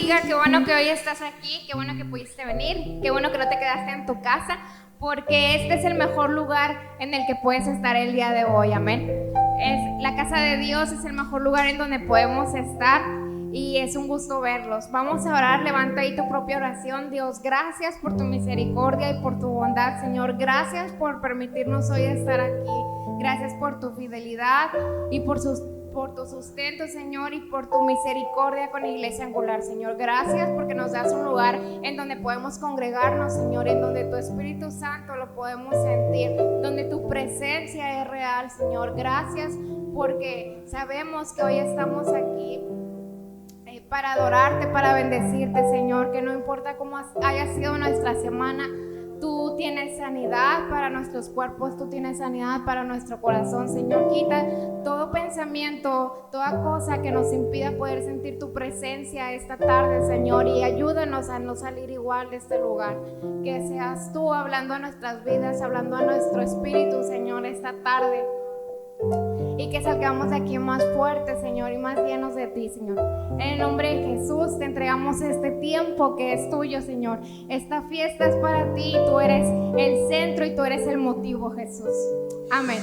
bendiga, qué bueno que hoy estás aquí, qué bueno que pudiste venir, qué bueno que no te quedaste en tu casa, porque este es el mejor lugar en el que puedes estar el día de hoy, amén. La casa de Dios es el mejor lugar en donde podemos estar y es un gusto verlos. Vamos a orar, levanta ahí tu propia oración. Dios, gracias por tu misericordia y por tu bondad, Señor. Gracias por permitirnos hoy estar aquí. Gracias por tu fidelidad y por tu sustento, Señor, y por tu misericordia con Iglesia Angular, Señor. Gracias porque nos das un lugar en donde podemos congregarnos, Señor, en donde tu Espíritu Santo lo podemos sentir, donde tu presencia es real, Señor. Gracias porque sabemos que hoy estamos aquí para adorarte, para bendecirte, Señor, que no importa cómo haya sido nuestra semana, tú tienes sanidad para nuestros cuerpos, tú tienes sanidad para nuestro corazón, Señor. Quita todo pensamiento, toda cosa que nos impida poder sentir tu presencia esta tarde, Señor, y ayúdanos a no salir igual de este lugar. Que seas tú hablando a nuestras vidas, hablando a nuestro espíritu, Señor, esta tarde. Y que salgamos de aquí más fuertes, Señor, y más llenos de ti, Señor. En el nombre de Jesús te entregamos este tiempo que es tuyo, Señor. Esta fiesta es para ti, tú eres el centro y tú eres el motivo, Jesús. Amén.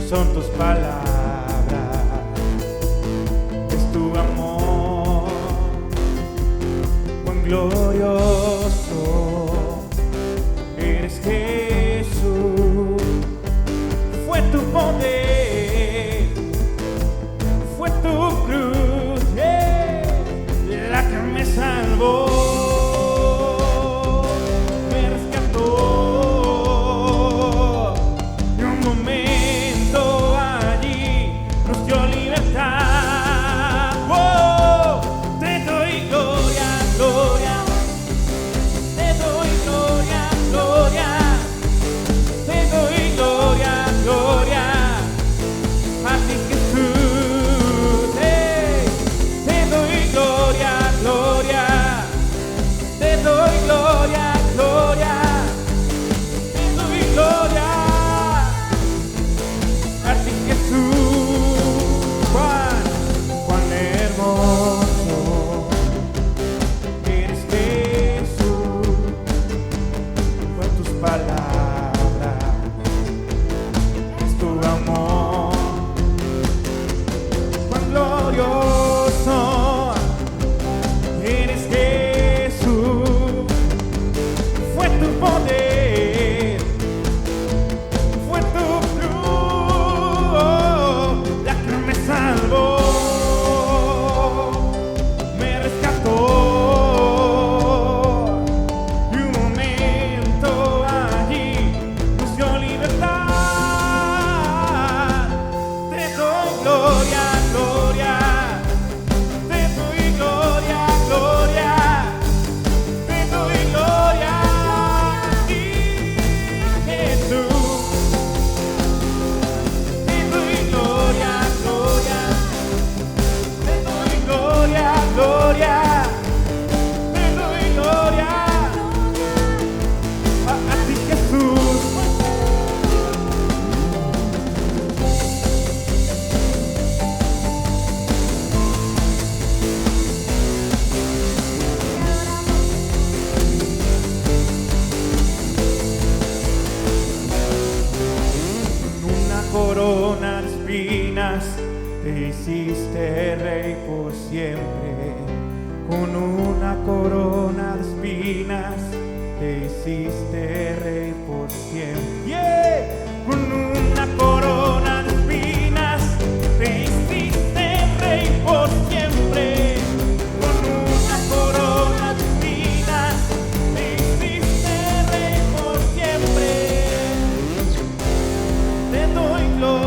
Son tus palabras, es tu amor, cuán glorioso eres Jesús. Fue tu poder, fue tu cruz, la que me salvó. Corona de espinas, te hiciste rey por siempre. Con una corona de espinas, te hiciste rey por siempre. Yeah. Con una corona de espinas, te hiciste rey por siempre. Con una corona de espinas, te hiciste rey por siempre. Te doy gloria.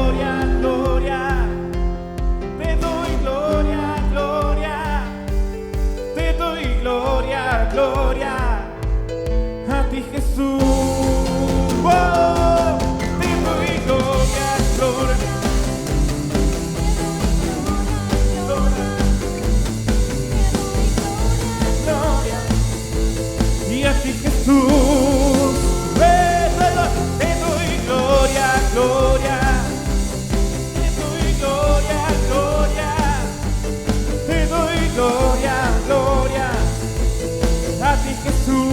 Jesús. Oh, te doy gloria, gloria. Gloria. Y a ti, Jesús, te doy gloria, gloria. Te doy gloria, gloria. Te doy gloria, gloria. A ti, Jesús.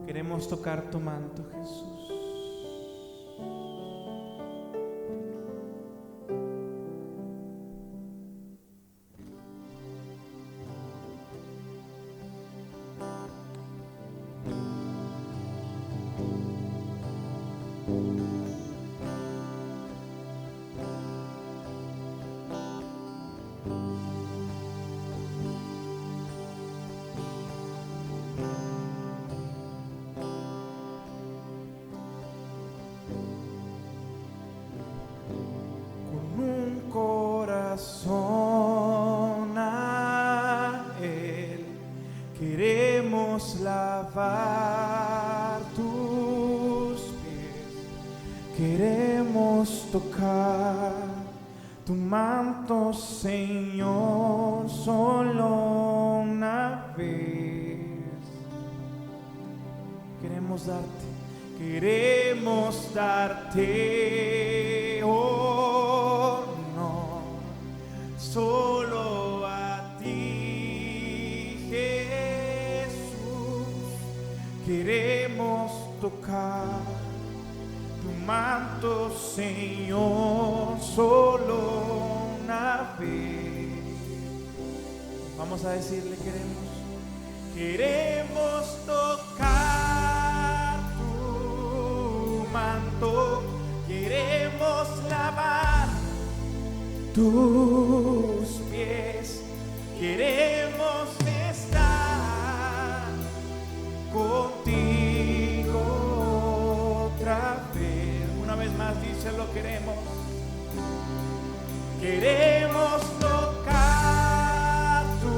Queremos tocar tu manto, Jesús. A Él queremos lavar tus pies, queremos tocar tu manto, Señor, solo una vez. Queremos darte honor, solo a ti, Jesús. Queremos tocar tu manto, Señor, solo una vez. Vamos a decirle, queremos tocar tu manto, queremos lavar tus pies, queremos estar contigo otra vez. Una vez más, díselo, queremos tocar tu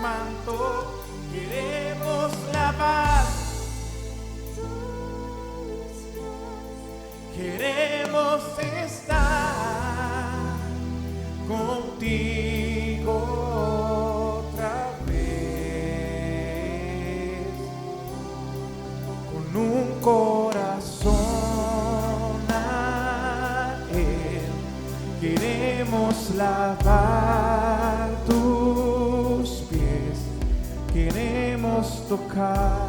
manto, queremos lavar tus pies, queremos estar contigo otra vez, con un corazón a Él queremos lavar tus pies, queremos tocar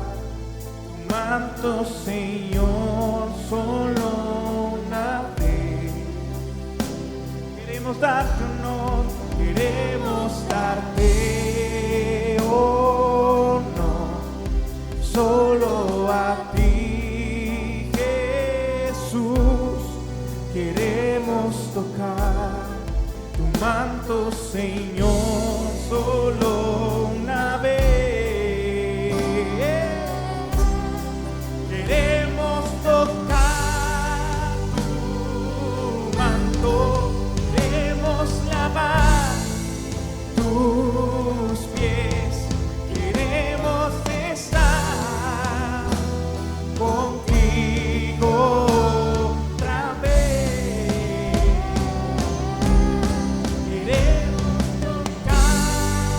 tu manto, Señor, solo una vez. Queremos darte honor, queremos darte honor, solo a ti, Jesús. Queremos tocar tu manto, Señor, solo una vez. Queremos tocar tu manto, queremos lavar tus pies, queremos estar contigo otra vez. Queremos tocar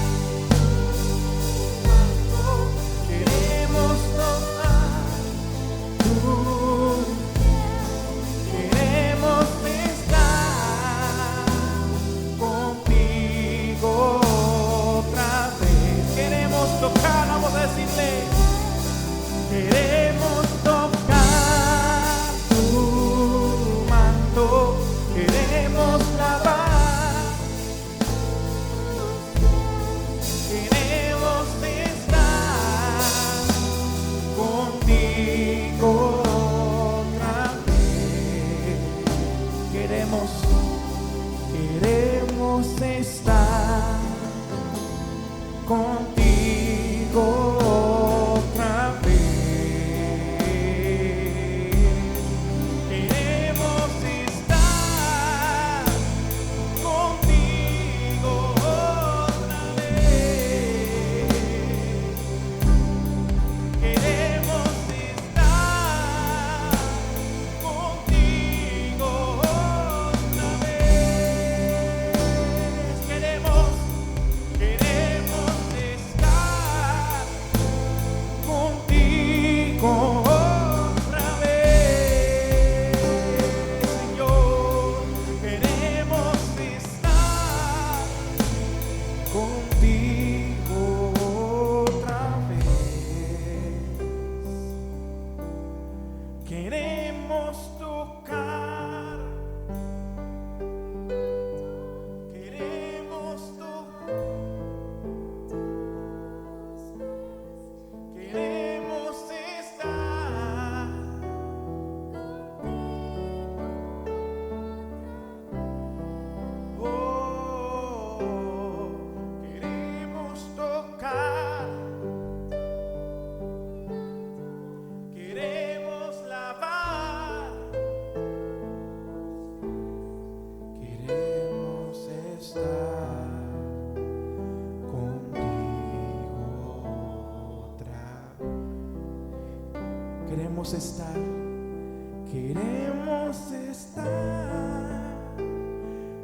Queremos estar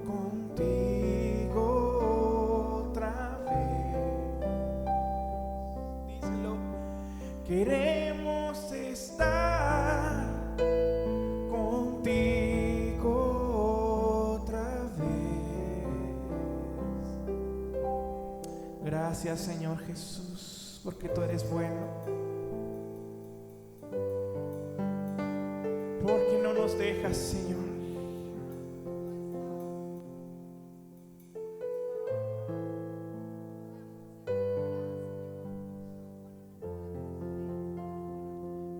contigo otra vez. Díselo. Queremos estar contigo otra vez. Gracias, Señor Jesús, porque tú eres bueno. Porque no nos dejas, Señor.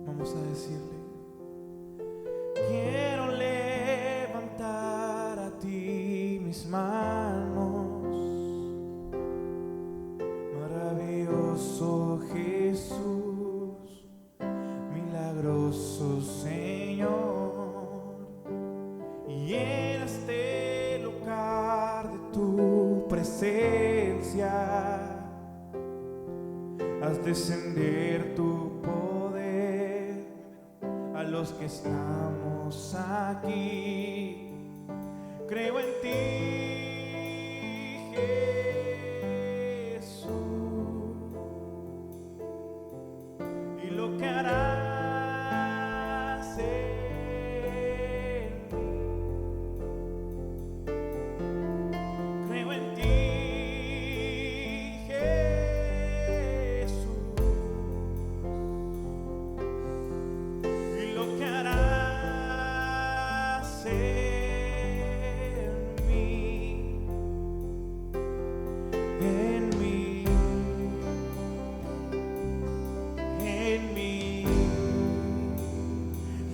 Vamos a decirle: quiero levantar a ti mis manos, maravilloso Jesús, milagroso Señor, llena este lugar de tu presencia, haz descender tu poder a los que estamos aquí. Creo en ti, Jesús, y lo que harás en mí. Creo en ti, Jesús, y lo que harás en mí, en mí, en mí.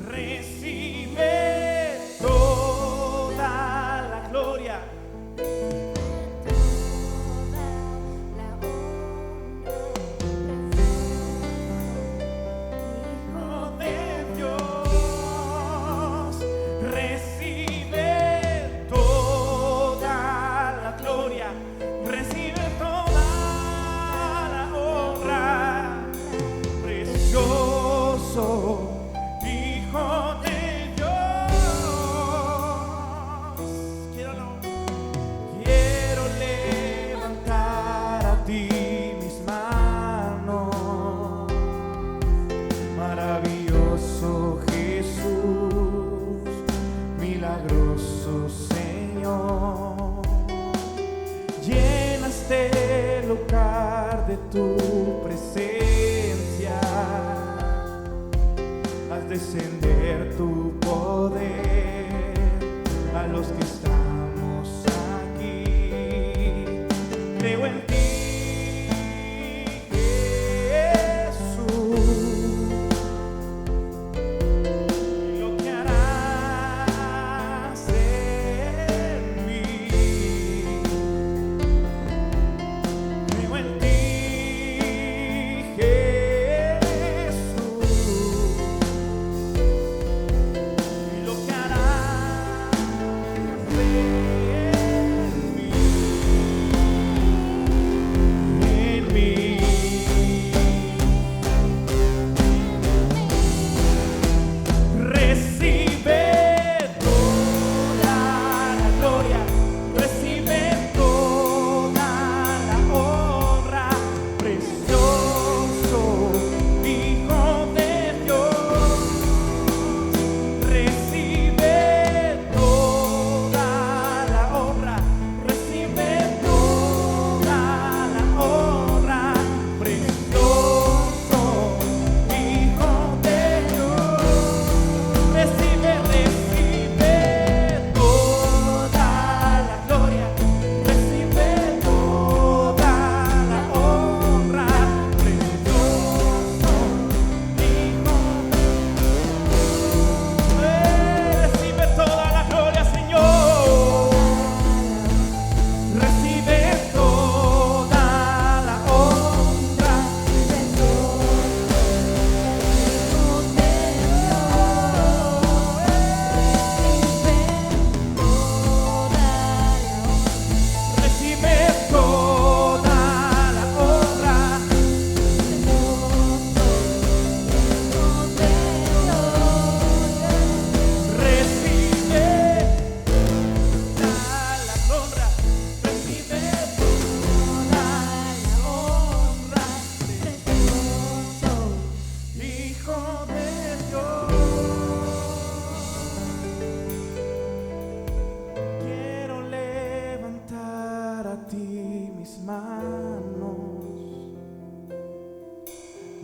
Recibe toda la gloria, Hijo de Dios. Recibe toda la gloria, recibe toda la honra. Precioso Hijo de Dios. Quiero levantar a ti mis manos, maravilloso Jesús, milagroso Señor, llena este lugar de tu presencia, haz descender tu poder a los que estamos aquí. Creo en ti, Jesús, y lo que harás en mí. Creo en ti, Jesús,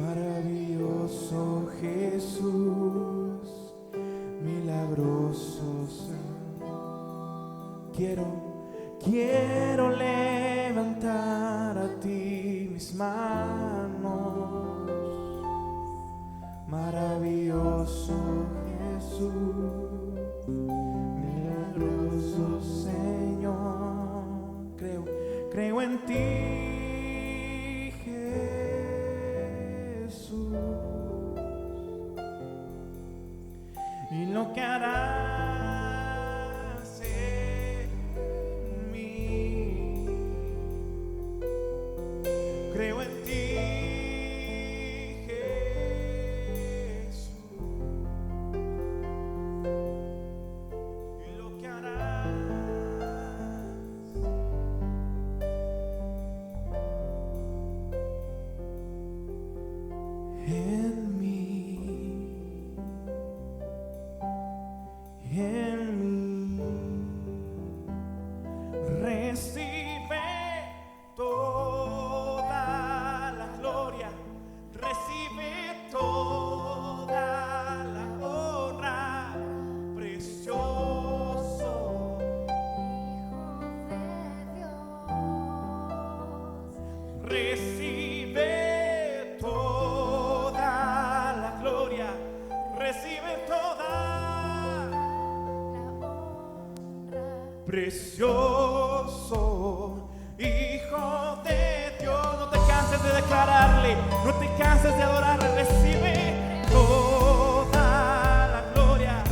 Maravilloso Jesús, milagroso Señor. Quiero levantar a ti mis manos. Maravilloso Jesús, milagroso Señor. Creo en ti, Jesús, y lo que harás en mí. Creo en ti, Jesús, y lo que harás en mí, recibe toda la gloria, recibe toda la honra, precioso recibe toda la gloria, recibe toda precioso Hijo de Dios. No te canses de declararle, no te canses de adorarle. Recibe toda la gloria,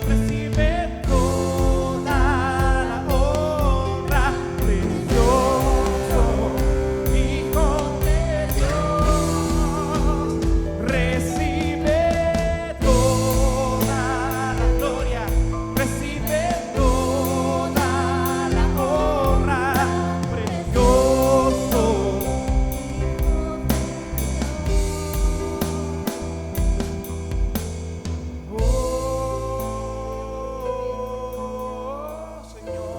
recibe toda la honra, precioso Hijo de Dios. Recibe toda la gloria, recibe toda la honra, precioso. Oh, Señor.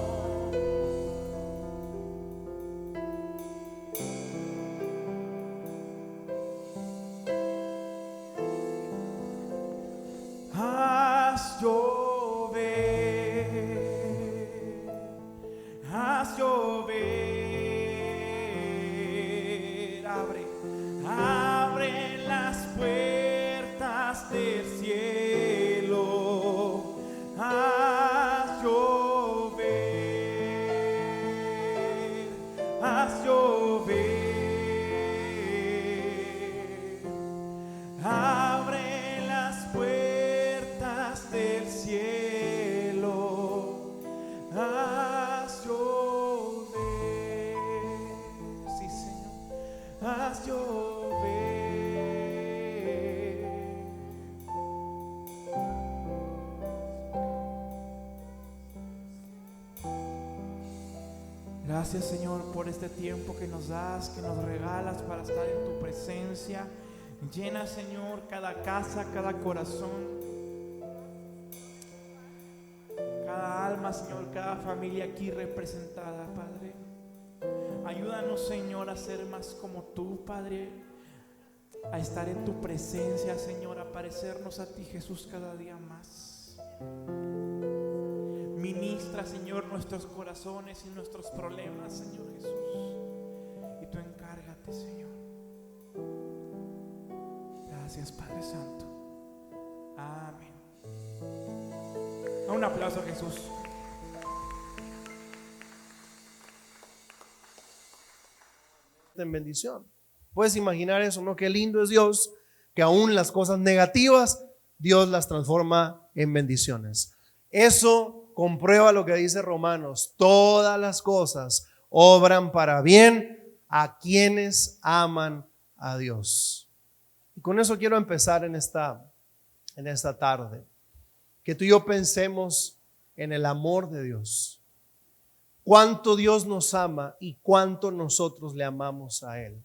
Haz llover, abre las puertas del cielo. Haz llover, abre las puertas del cielo. Haz llover, sí, Señor, haz llover. Gracias, Señor, por este tiempo que nos das, que nos regalas para estar en tu presencia. Llena, Señor, cada casa, cada corazón, cada alma, Señor, cada familia aquí representada, Padre. Ayúdanos, Señor, a ser más como tú, Padre, a estar en tu presencia, Señor, a parecernos a ti, Jesús, cada día más. Ministra, Señor, nuestros corazones y nuestros problemas, Señor Jesús, y tú encárgate, Señor. Gracias, Padre Santo. Amén. Un aplauso a Jesús. En bendición. Puedes imaginar eso, ¿no? Qué lindo es Dios, que aún las cosas negativas Dios las transforma en bendiciones. Eso comprueba lo que dice Romanos: todas las cosas obran para bien a quienes aman a Dios. Y con eso quiero empezar en esta tarde, que tú y yo pensemos en el amor de Dios. Cuánto Dios nos ama y cuánto nosotros le amamos a Él.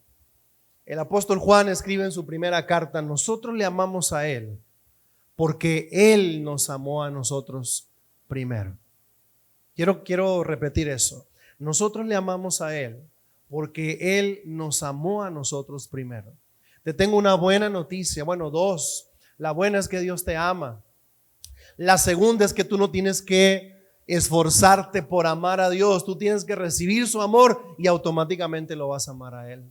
El apóstol Juan escribe en su primera carta: nosotros le amamos a Él porque Él nos amó a nosotros primero. Quiero repetir eso. Nosotros le amamos a Él porque Él nos amó a nosotros primero. Te tengo una buena noticia, bueno, dos. La buena es que Dios te ama. La segunda es que tú no tienes que esforzarte por amar a Dios. Tú tienes que recibir su amor y automáticamente lo vas a amar a Él.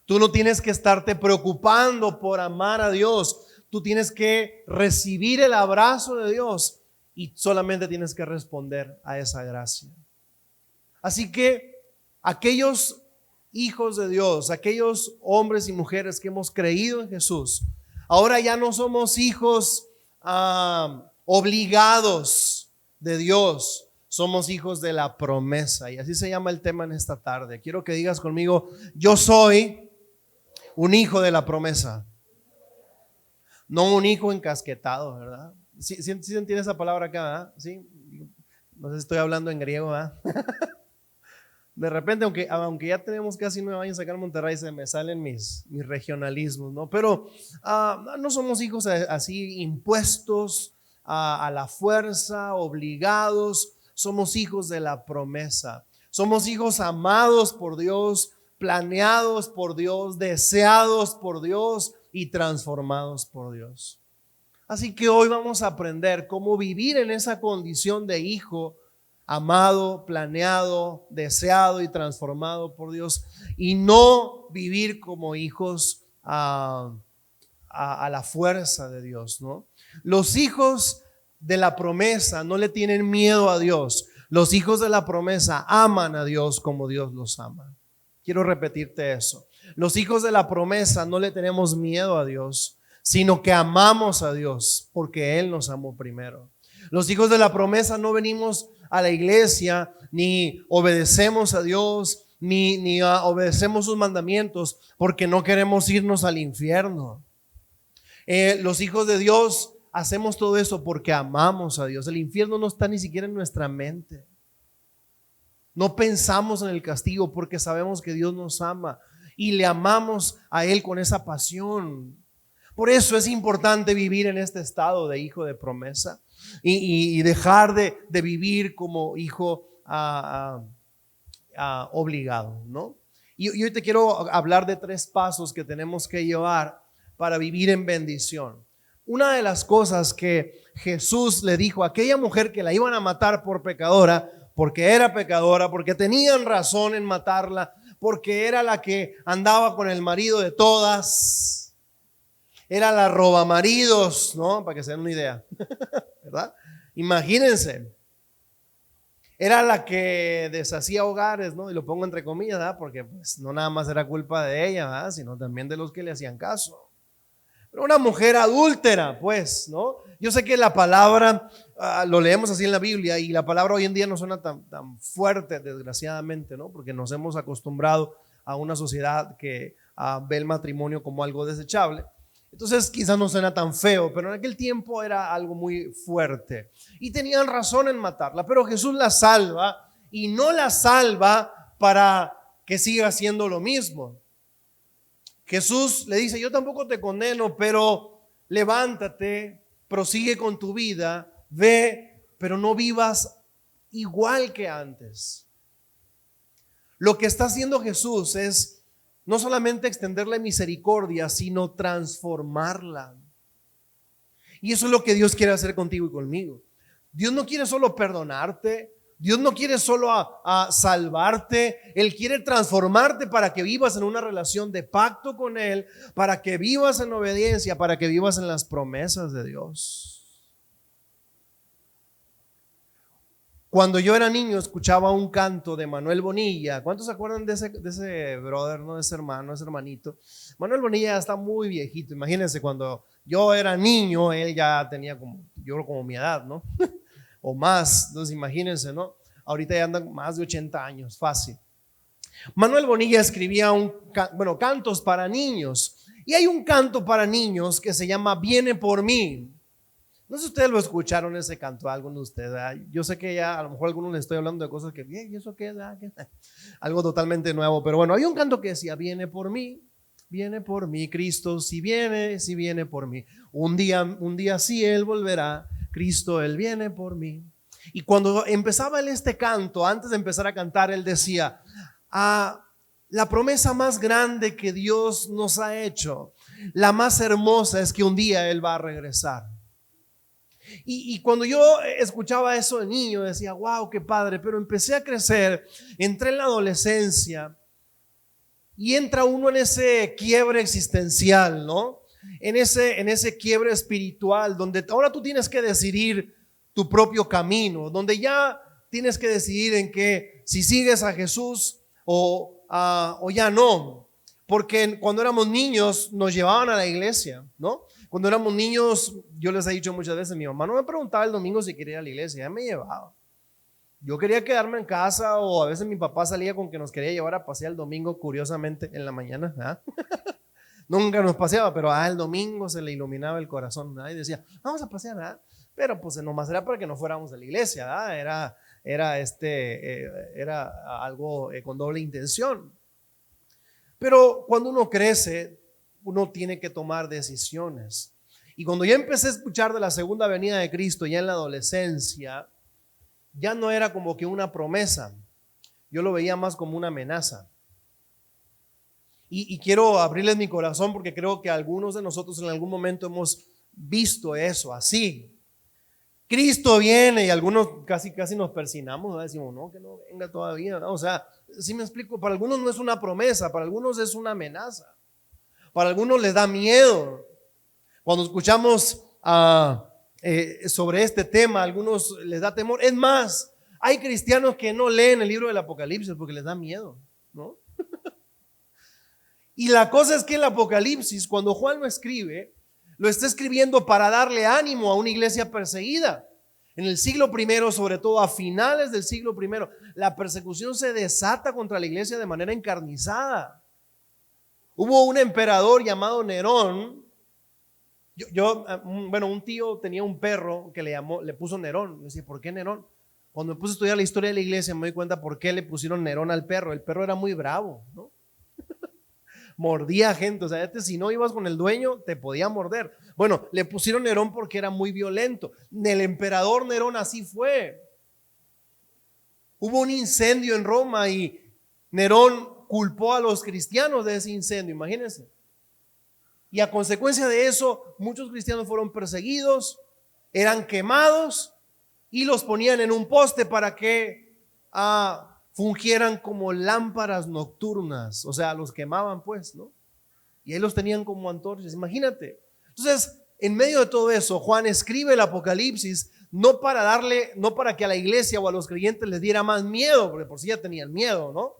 Tú no tienes que estarte preocupando por amar a Dios. Tú tienes que recibir el abrazo de Dios y solamente tienes que responder a esa gracia. Así que aquellos hijos de Dios, aquellos hombres y mujeres que hemos creído en Jesús, ahora ya no somos hijos obligados de Dios, somos hijos de la promesa. Y así se llama el tema en esta tarde. Quiero que digas conmigo: yo soy un hijo de la promesa. No un hijo encasquetado, ¿verdad? ¿Sí entiende esa palabra acá, ¿verdad? ¿Sí? No sé si estoy hablando en griego, ¿verdad? De repente, aunque ya tenemos casi 9 años acá en Monterrey, se me salen mis regionalismos, ¿no? Pero no somos hijos así impuestos a la fuerza, obligados. Somos hijos de la promesa. Somos hijos amados por Dios, planeados por Dios, deseados por Dios y transformados por Dios. Así que hoy vamos a aprender cómo vivir en esa condición de hijo amado, planeado, deseado y transformado por Dios, y no vivir como hijos a la fuerza de Dios, ¿no? Los hijos de la promesa no le tienen miedo a Dios. Los hijos de la promesa aman a Dios como Dios los ama. Quiero repetirte eso. Los hijos de la promesa no le tenemos miedo a Dios, sino que amamos a Dios porque Él nos amó primero. Los hijos de la promesa no venimos a la iglesia, ni obedecemos a Dios, ni obedecemos sus mandamientos porque no queremos irnos al infierno. Los hijos de Dios hacemos todo eso porque amamos a Dios. El infierno no está ni siquiera en nuestra mente. No pensamos en el castigo porque sabemos que Dios nos ama y le amamos a Él con esa pasión. Por eso es importante vivir en este estado de hijo de promesa y dejar de vivir como hijo obligado, ¿no? Y hoy te quiero hablar de 3 pasos que tenemos que llevar para vivir en bendición. Una de las cosas que Jesús le dijo a aquella mujer que la iban a matar por pecadora, porque era pecadora, porque tenían razón en matarla, porque era la que andaba con el marido de todas, era la robamaridos, ¿no? Para que se den una idea, ¿verdad? Imagínense, era la que deshacía hogares, ¿no? Y lo pongo entre comillas, ¿verdad? Porque pues no nada más era culpa de ella, ¿verdad? Sino también de los que le hacían caso. Pero una mujer adúltera, pues, ¿no? Yo sé que la palabra lo leemos así en la Biblia y la palabra hoy en día no suena tan fuerte, desgraciadamente, ¿no? Porque nos hemos acostumbrado a una sociedad que ve el matrimonio como algo desechable. Entonces quizás no suena tan feo, pero en aquel tiempo era algo muy fuerte y tenían razón en matarla. Pero Jesús la salva y no la salva para que siga haciendo lo mismo. Jesús le dice: yo tampoco te condeno, pero levántate, prosigue con tu vida, ve, pero no vivas igual que antes. Lo que está haciendo Jesús es no solamente extenderle misericordia, sino transformarla. Y eso es lo que Dios quiere hacer contigo y conmigo. Dios no quiere solo perdonarte, Dios no quiere solo a salvarte, Él quiere transformarte para que vivas en una relación de pacto con Él, para que vivas en obediencia, para que vivas en las promesas de Dios. Cuando yo era niño escuchaba un canto de Manuel Bonilla. ¿Cuántos se acuerdan de ese brother, no? De ese hermano, ese hermanito? Manuel Bonilla está muy viejito. Imagínense, cuando yo era niño, él ya tenía como mi edad, ¿no? O más. Entonces imagínense, ¿no? Ahorita ya andan más de 80 años, fácil. Manuel Bonilla escribía cantos para niños. Y hay un canto para niños que se llama Viene por mí. No sé si ustedes lo escucharon ese canto, algunos de ustedes, ¿verdad? Yo sé que ya a lo mejor a algunos les estoy hablando de cosas que, ¿y eso qué es? Algo totalmente nuevo, pero bueno, había un canto que decía: viene por mí Cristo, si viene por mí. Un día sí Él volverá, Cristo, Él viene por mí. Y cuando empezaba él este canto, antes de empezar a cantar, él decía: la promesa más grande que Dios nos ha hecho, la más hermosa, es que un día Él va a regresar. Y cuando yo escuchaba eso de niño, decía, wow, qué padre, pero empecé a crecer, entré en la adolescencia y entra uno en ese quiebre existencial, ¿no? En ese quiebre espiritual, donde ahora tú tienes que decidir tu propio camino, donde ya tienes que decidir en que si sigues a Jesús o ya no. Porque cuando éramos niños nos llevaban a la iglesia, ¿no? Cuando éramos niños, yo les he dicho muchas veces, mi mamá no me preguntaba el domingo si quería ir a la iglesia, ella me llevaba. Yo quería quedarme en casa, o a veces mi papá salía con que nos quería llevar a pasear el domingo, curiosamente, en la mañana, ¿verdad? Nunca nos paseaba, pero el domingo se le iluminaba el corazón, ¿verdad? Y decía, vamos a pasear, ¿verdad? Pero pues nomás era para que no fuéramos a la iglesia, ¿verdad? Era algo con doble intención. Pero cuando uno crece, uno tiene que tomar decisiones. Y cuando ya empecé a escuchar de la segunda venida de Cristo, ya en la adolescencia, ya no era como que una promesa, yo lo veía más como una amenaza. Y quiero abrirles mi corazón, porque creo que algunos de nosotros en algún momento hemos visto eso así. Cristo viene, y algunos casi nos persinamos, ¿verdad? Decimos, no, que no venga todavía, ¿no? O sea, si me explico, para algunos no es una promesa, para algunos es una amenaza, para algunos les da miedo. Cuando escuchamos sobre este tema, a algunos les da temor. Es más, hay cristianos que no leen el libro del Apocalipsis porque les da miedo, ¿no? Y la cosa es que el Apocalipsis, cuando Juan lo escribe, lo está escribiendo para darle ánimo a una iglesia perseguida. En el siglo I, sobre todo a finales del siglo I, la persecución se desata contra la iglesia de manera encarnizada. Hubo un emperador llamado Nerón. Un tío tenía un perro que le puso Nerón. Yo decía, ¿por qué Nerón? Cuando me puse a estudiar la historia de la iglesia me di cuenta por qué le pusieron Nerón al perro. El perro era muy bravo, ¿no? Mordía gente, o sea, si no ibas con el dueño te podía morder. Bueno, le pusieron Nerón porque era muy violento. El emperador Nerón así fue. Hubo un incendio en Roma y Nerón culpó a los cristianos de ese incendio, imagínense. Y a consecuencia de eso, muchos cristianos fueron perseguidos, eran quemados y los ponían en un poste para que fungieran como lámparas nocturnas. O sea, los quemaban pues, ¿no? Y ahí los tenían como antorchas, imagínate. Entonces, en medio de todo eso, Juan escribe el Apocalipsis no para que a la iglesia o a los creyentes les diera más miedo, porque por sí ya tenían miedo, ¿no?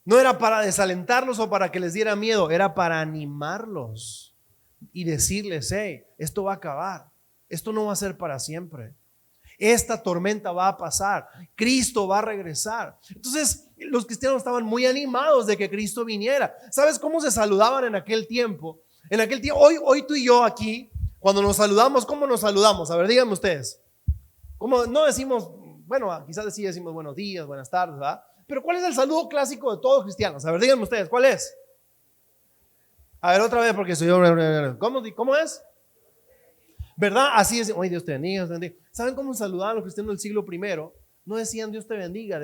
No era para desalentarlos o para que les diera miedo, era para animarlos y decirles, hey, esto va a acabar, esto no va a ser para siempre. Esta tormenta va a pasar, Cristo va a regresar. Entonces los cristianos estaban muy animados de que Cristo viniera. ¿Sabes cómo se saludaban en aquel tiempo? Hoy tú y yo aquí, cuando nos saludamos, ¿cómo nos saludamos? A ver, díganme ustedes. ¿Cómo? No decimos, bueno, quizás sí decimos buenos días, buenas tardes, ¿verdad? Pero ¿cuál es el saludo clásico de todos los cristianos? A ver, díganme ustedes, ¿cuál es? A ver, otra vez, porque soy yo. ¿Cómo es? ¿Verdad? Así es. Oye, Dios te bendiga, Dios te bendiga. ¿Saben cómo saludaban los cristianos del siglo I? No decían Dios te bendiga,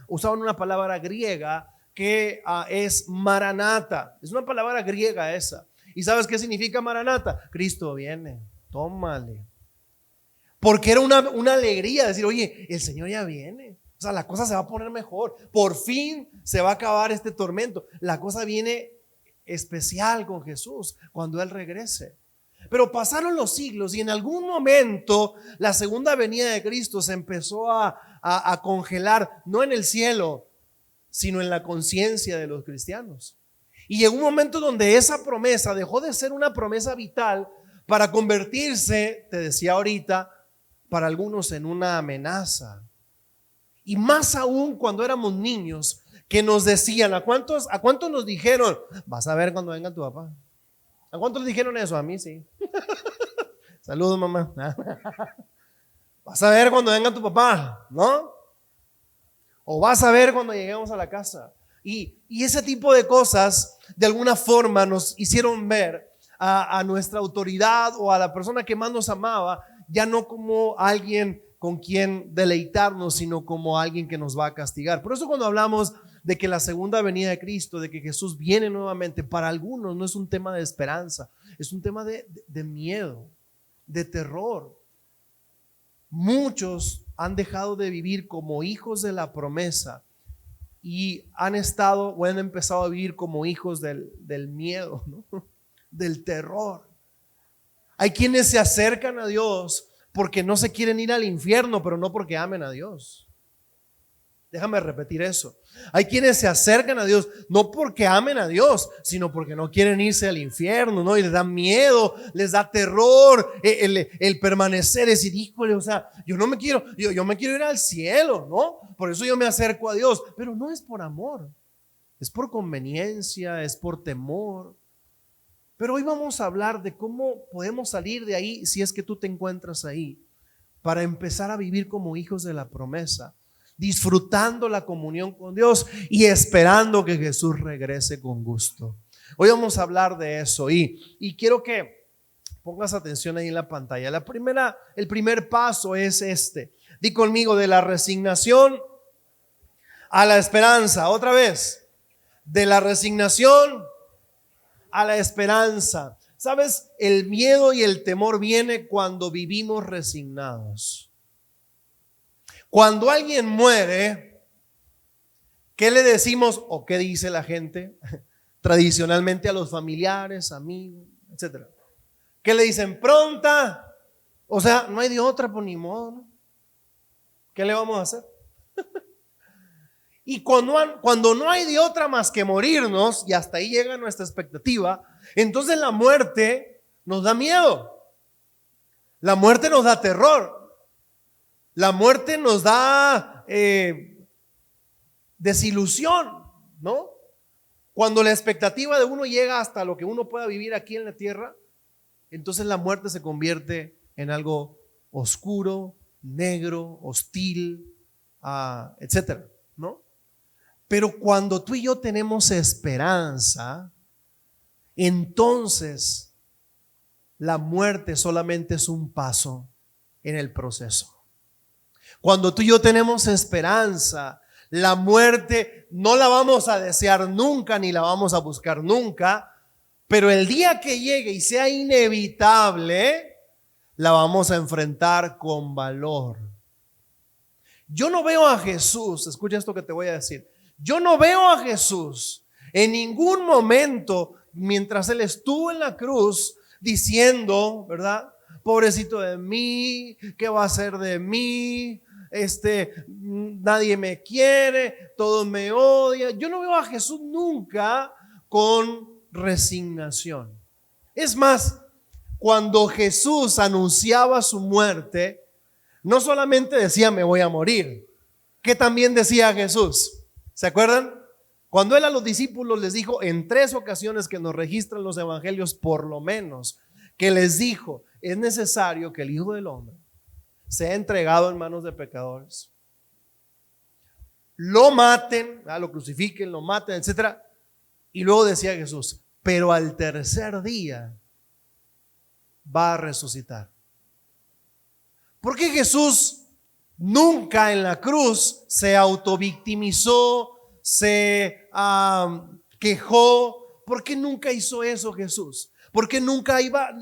usaban una palabra griega que es maranata. Es una palabra griega esa. ¿Y sabes qué significa maranata? Cristo viene, tómale. Porque era una alegría decir, oye, el Señor ya viene. O sea, la cosa se va a poner mejor. Por fin se va a acabar este tormento. La cosa viene especial con Jesús cuando Él regrese. Pero pasaron los siglos y en algún momento la segunda venida de Cristo se empezó a congelar, no en el cielo, sino en la conciencia de los cristianos. Y llegó un momento donde esa promesa dejó de ser una promesa vital para convertirse, te decía ahorita, para algunos en una amenaza. Y más aún cuando éramos niños, que nos decían, ¿a cuántos nos dijeron? Vas a ver cuando venga tu papá. ¿A cuántos les dijeron eso? A mí sí. Saludos, mamá. Vas a ver cuando venga tu papá, ¿no? O vas a ver cuando lleguemos a la casa. Y ese tipo de cosas de alguna forma nos hicieron ver a nuestra autoridad o a la persona que más nos amaba ya no como alguien con quien deleitarnos, sino como alguien que nos va a castigar. Por eso cuando hablamos de que la segunda venida de Cristo, de que Jesús viene nuevamente, para algunos no es un tema de esperanza, es un tema de miedo, de terror. Muchos han dejado de vivir como hijos de la promesa y han estado o han empezado a vivir como hijos del miedo, ¿no? Del terror. Hay quienes se acercan a Dios porque no se quieren ir al infierno, pero no porque amen a Dios. Déjame repetir eso. Hay quienes se acercan a Dios no porque amen a Dios, sino porque no quieren irse al infierno, ¿no? Y les da miedo, les da terror el permanecer, es decir, híjole, o sea, yo me quiero ir al cielo, ¿no? Por eso yo me acerco a Dios, pero no es por amor, es por conveniencia, es por temor. Pero hoy vamos a hablar de cómo podemos salir de ahí, si es que tú te encuentras ahí, para empezar a vivir como hijos de la promesa, disfrutando la comunión con Dios y esperando que Jesús regrese con gusto. Hoy vamos a hablar de eso y quiero que pongas atención ahí en la pantalla. El primer paso es este. Di conmigo: de la resignación a la esperanza. Otra vez, de la resignación a la esperanza. ¿Sabes? El miedo y el temor viene cuando vivimos resignados. Cuando alguien muere, ¿qué le decimos o qué dice la gente tradicionalmente a los familiares, amigos, etcétera? ¿Qué le dicen? Pronta. O sea, no hay de otra, pues ni modo, ¿no? ¿Qué le vamos a hacer? Y cuando no hay de otra más que morirnos, y hasta ahí llega nuestra expectativa, entonces la muerte nos da miedo. La muerte nos da terror. La muerte nos da desilusión, ¿no? Cuando la expectativa de uno llega hasta lo que uno pueda vivir aquí en la tierra, entonces la muerte se convierte en algo oscuro, negro, hostil, etcétera, ¿no? Pero cuando tú y yo tenemos esperanza, entonces la muerte solamente es un paso en el proceso. Cuando tú y yo tenemos esperanza, la muerte no la vamos a desear nunca ni la vamos a buscar nunca, pero el día que llegue y sea inevitable, la vamos a enfrentar con valor. Yo no veo a Jesús, escucha esto que te voy a decir, yo no veo a Jesús en ningún momento mientras Él estuvo en la cruz diciendo, ¿verdad? Pobrecito de mí, ¿qué va a ser de mí? Nadie me quiere, todos me odian. Yo no veo a Jesús nunca con resignación. Es más, cuando Jesús anunciaba su muerte, no solamente decía me voy a morir, ¿qué también decía Jesús? ¿Se acuerdan? Cuando Él a los discípulos les dijo en 3 ocasiones que nos registran los evangelios, por lo menos, que les dijo, es necesario que el Hijo del Hombre sea entregado en manos de pecadores, lo maten, lo crucifiquen, lo maten, etcétera. Y luego decía Jesús, pero al tercer día va a resucitar. Porque Jesús nunca en la cruz se autovictimizó, se quejó. ¿Por qué nunca hizo eso Jesús? Porque nunca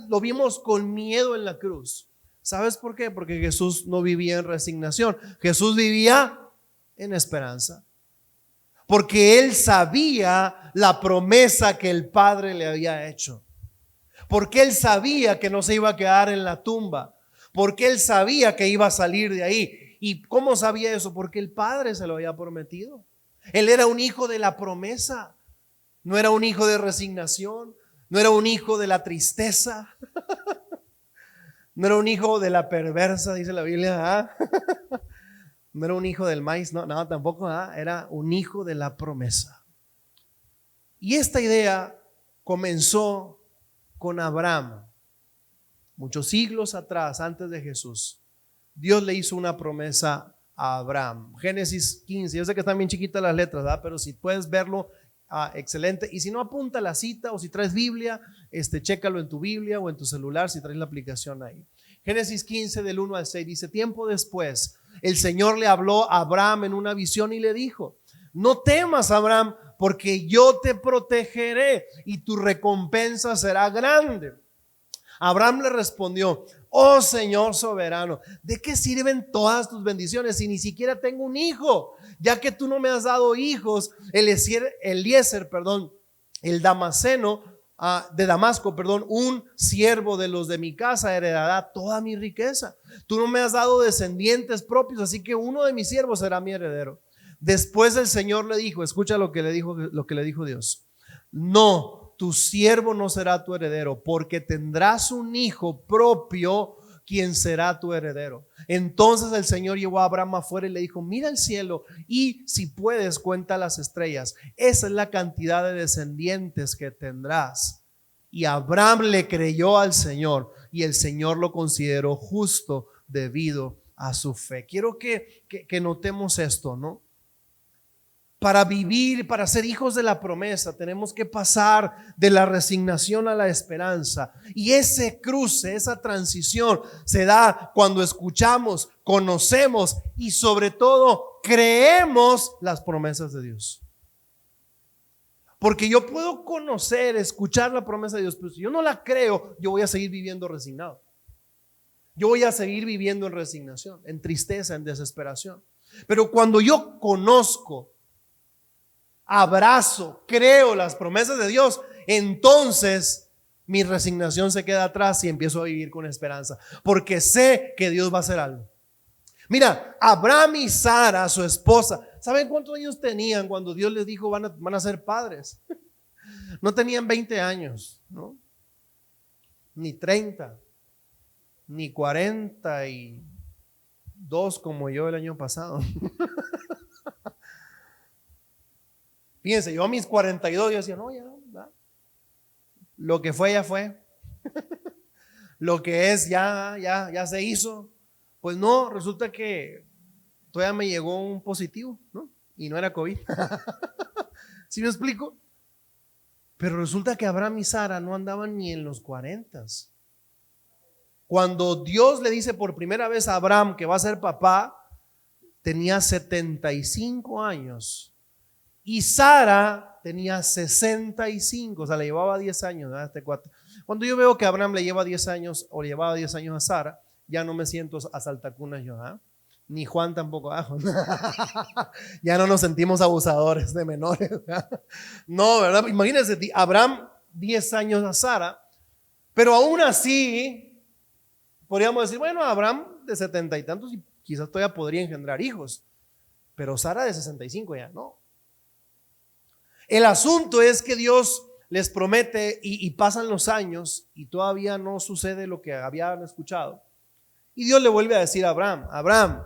lo vimos con miedo en la cruz. ¿Sabes por qué? Porque Jesús no vivía en resignación. Jesús vivía en esperanza. Porque Él sabía la promesa que el Padre le había hecho. Porque Él sabía que no se iba a quedar en la tumba. Porque Él sabía que iba a salir de ahí. ¿Y cómo sabía eso? Porque el Padre se lo había prometido. Él era un hijo de la promesa. No era un hijo de resignación. No era un hijo de la tristeza. No era un hijo de la perversa, dice la Biblia. No era un hijo del maíz, no, tampoco. Era un hijo de la promesa. Y esta idea comenzó con Abraham. Muchos siglos atrás, antes de Jesús, Dios le hizo una promesa a Abraham. Génesis 15, yo sé que están bien chiquitas las letras, pero si puedes verlo, excelente. Y si no, apunta la cita, o si traes Biblia, chécalo en tu Biblia o en tu celular si traes la aplicación ahí. Génesis 15 del 1 al 6 dice: tiempo después el Señor le habló a Abraham en una visión y le dijo: No temas, Abraham, porque yo te protegeré y tu recompensa será grande. Abraham le respondió: oh Señor soberano, ¿de qué sirven todas tus bendiciones si ni siquiera tengo un hijo? Ya que tú no me has dado hijos. Eliezer, el Damaseno de Damasco, un siervo de los de mi casa heredará toda mi riqueza. Tú no me has dado descendientes propios, así que uno de mis siervos será mi heredero. Después el Señor le dijo, escucha lo que le dijo Dios: no, tu siervo no será tu heredero, porque tendrás un hijo propio quien será tu heredero. Entonces el Señor llevó a Abraham afuera y le dijo: mira el cielo y si puedes cuenta las estrellas, esa es la cantidad de descendientes que tendrás. Y Abraham le creyó al Señor y el Señor lo consideró justo debido a su fe. Quiero que notemos esto, ¿no? Para vivir, para ser hijos de la promesa, tenemos que pasar de la resignación a la esperanza. Y ese cruce, esa transición se da cuando escuchamos, conocemos y sobre todo creemos las promesas de Dios. Porque yo puedo conocer, escuchar la promesa de Dios, pero si yo no la creo, yo voy a seguir viviendo resignado. Yo voy a seguir viviendo en resignación, en tristeza, en desesperación. Pero cuando yo conozco, abrazo, creo las promesas de Dios, entonces mi resignación se queda atrás y empiezo a vivir con esperanza, porque sé que Dios va a hacer algo. Mira, Abraham y Sara, su esposa, ¿saben cuántos años tenían cuando Dios les dijo van a ser padres? No tenían 20 años, ¿no? Ni 30, ni 42 como yo el año pasado. Fíjense, yo a mis 42 yo decía, no, ya, lo que fue ya fue. Lo que es ya se hizo. Pues no, resulta que todavía me llegó un positivo, ¿no? Y no era COVID. ¿Sí me explico? Pero resulta que Abraham y Sara no andaban ni en los 40. Cuando Dios le dice por primera vez a Abraham que va a ser papá, tenía 75 años. Y Sara tenía 65, o sea, le llevaba 10 años a este cuate. Cuando yo veo que Abraham le lleva 10 años o le llevaba 10 años a Sara, ya no me siento a saltacunas yo, ¿eh? Ni Juan tampoco. Ya no nos sentimos abusadores de menores, ¿eh? No, ¿verdad? Imagínense, Abraham 10 años a Sara, pero aún así podríamos decir, bueno, Abraham de 70 y tantos y quizás todavía podría engendrar hijos, pero Sara de 65 ya no. El asunto es que Dios les promete y pasan los años y todavía no sucede lo que habían escuchado. Y Dios le vuelve a decir a Abraham: Abraham,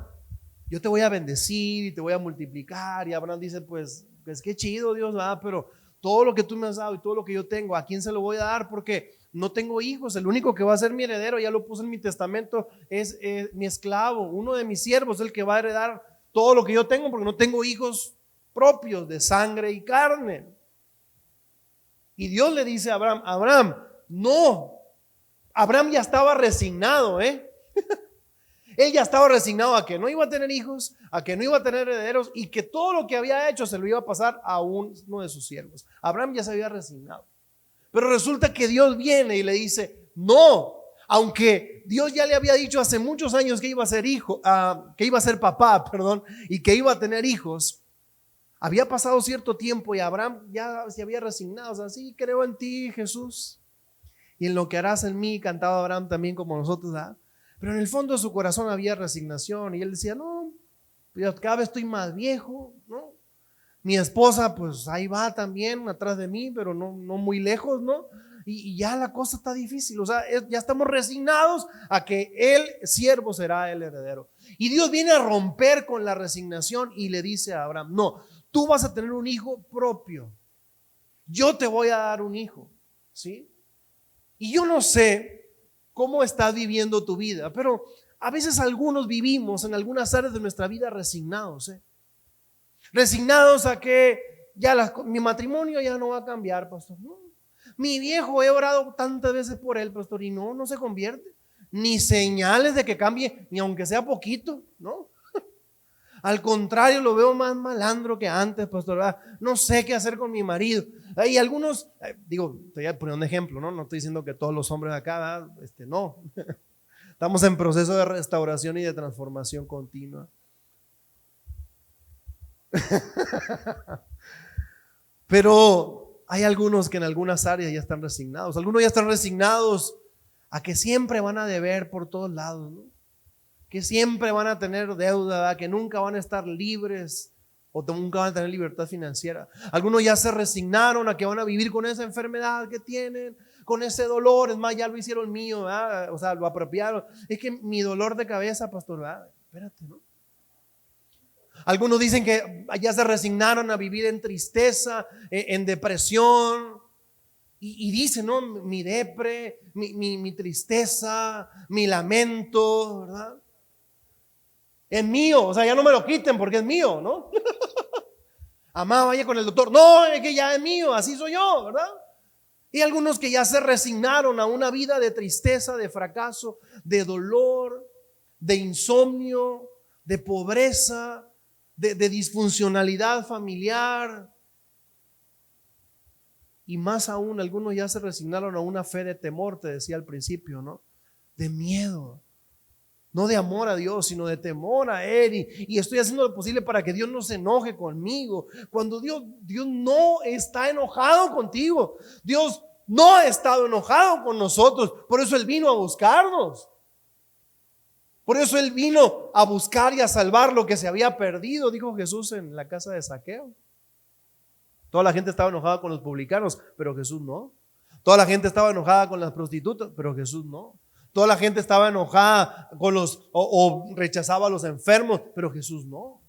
yo te voy a bendecir y te voy a multiplicar. Y Abraham dice, pues qué chido Dios, pero todo lo que tú me has dado y todo lo que yo tengo, ¿a quién se lo voy a dar? Porque no tengo hijos, el único que va a ser mi heredero, ya lo puse en mi testamento, es mi esclavo, uno de mis siervos, el que va a heredar todo lo que yo tengo, porque no tengo hijos propios de sangre y carne. Y Dios le dice a Abraham: Abraham, no. Abraham ya estaba resignado, Él ya estaba resignado a que no iba a tener hijos, a que no iba a tener herederos y que todo lo que había hecho se lo iba a pasar a uno de sus siervos. Abraham ya se había resignado. Pero resulta que Dios viene y le dice: no, aunque Dios ya le había dicho hace muchos años que iba a ser que iba a ser papá, y que iba a tener hijos. Había pasado cierto tiempo y Abraham ya se había resignado. O sea, sí, creo en ti, Jesús, y en lo que harás en mí, cantaba Abraham también como nosotros, ¿verdad? Pero en el fondo de su corazón había resignación y él decía: no, pues cada vez estoy más viejo, ¿no? Mi esposa pues ahí va también atrás de mí, pero no muy lejos, ¿no? Y ya la cosa está difícil, o sea, ya estamos resignados a que el siervo será el heredero. Y Dios viene a romper con la resignación y le dice a Abraham: no, tú vas a tener un hijo propio. Yo te voy a dar un hijo, ¿sí? Y yo no sé cómo estás viviendo tu vida, pero a veces algunos vivimos en algunas áreas de nuestra vida resignados, resignados a que ya mi matrimonio ya no va a cambiar, pastor. No. Mi viejo, he orado tantas veces por él, pastor, y no se convierte. Ni señales de que cambie, ni aunque sea poquito, ¿no? Al contrario, lo veo más malandro que antes, pastor, ¿verdad? No sé qué hacer con mi marido. Hay algunos, digo, estoy poniendo un ejemplo, ¿no? No estoy diciendo que todos los hombres de acá, ¿verdad? No. Estamos en proceso de restauración y de transformación continua. Pero hay algunos que en algunas áreas ya están resignados. Algunos ya están resignados a que siempre van a deber por todos lados, ¿no? Que siempre van a tener deuda, ¿verdad? Que nunca van a estar libres o nunca van a tener libertad financiera. Algunos ya se resignaron a que van a vivir con esa enfermedad que tienen, con ese dolor. Es más, ya lo hicieron mío, ¿verdad? O sea, lo apropiaron. Es que mi dolor de cabeza, pastor, ¿verdad? Espérate, ¿no? Algunos dicen que ya se resignaron a vivir en tristeza, en depresión. Y dicen, ¿no? Mi depre, mi tristeza, mi lamento, ¿verdad? Es mío, o sea, ya no me lo quiten porque es mío, ¿no? Amá, vaya con el doctor. No, es que ya es mío, así soy yo, ¿verdad? Y algunos que ya se resignaron a una vida de tristeza, de fracaso, de dolor, de insomnio, de pobreza, de disfuncionalidad familiar. Y más aún, algunos ya se resignaron a una fe de temor, te decía al principio, ¿no? De miedo. No de amor a Dios, sino de temor a Él. Y estoy haciendo lo posible para que Dios no se enoje conmigo. Cuando Dios no está enojado contigo. Dios no ha estado enojado con nosotros. Por eso Él vino a buscarnos. Por eso Él vino a buscar y a salvar lo que se había perdido, dijo Jesús en la casa de Zaqueo. Toda la gente estaba enojada con los publicanos, pero Jesús no. Toda la gente estaba enojada con las prostitutas, pero Jesús no. Toda la gente estaba enojada con o rechazaba a los enfermos, pero Jesús no.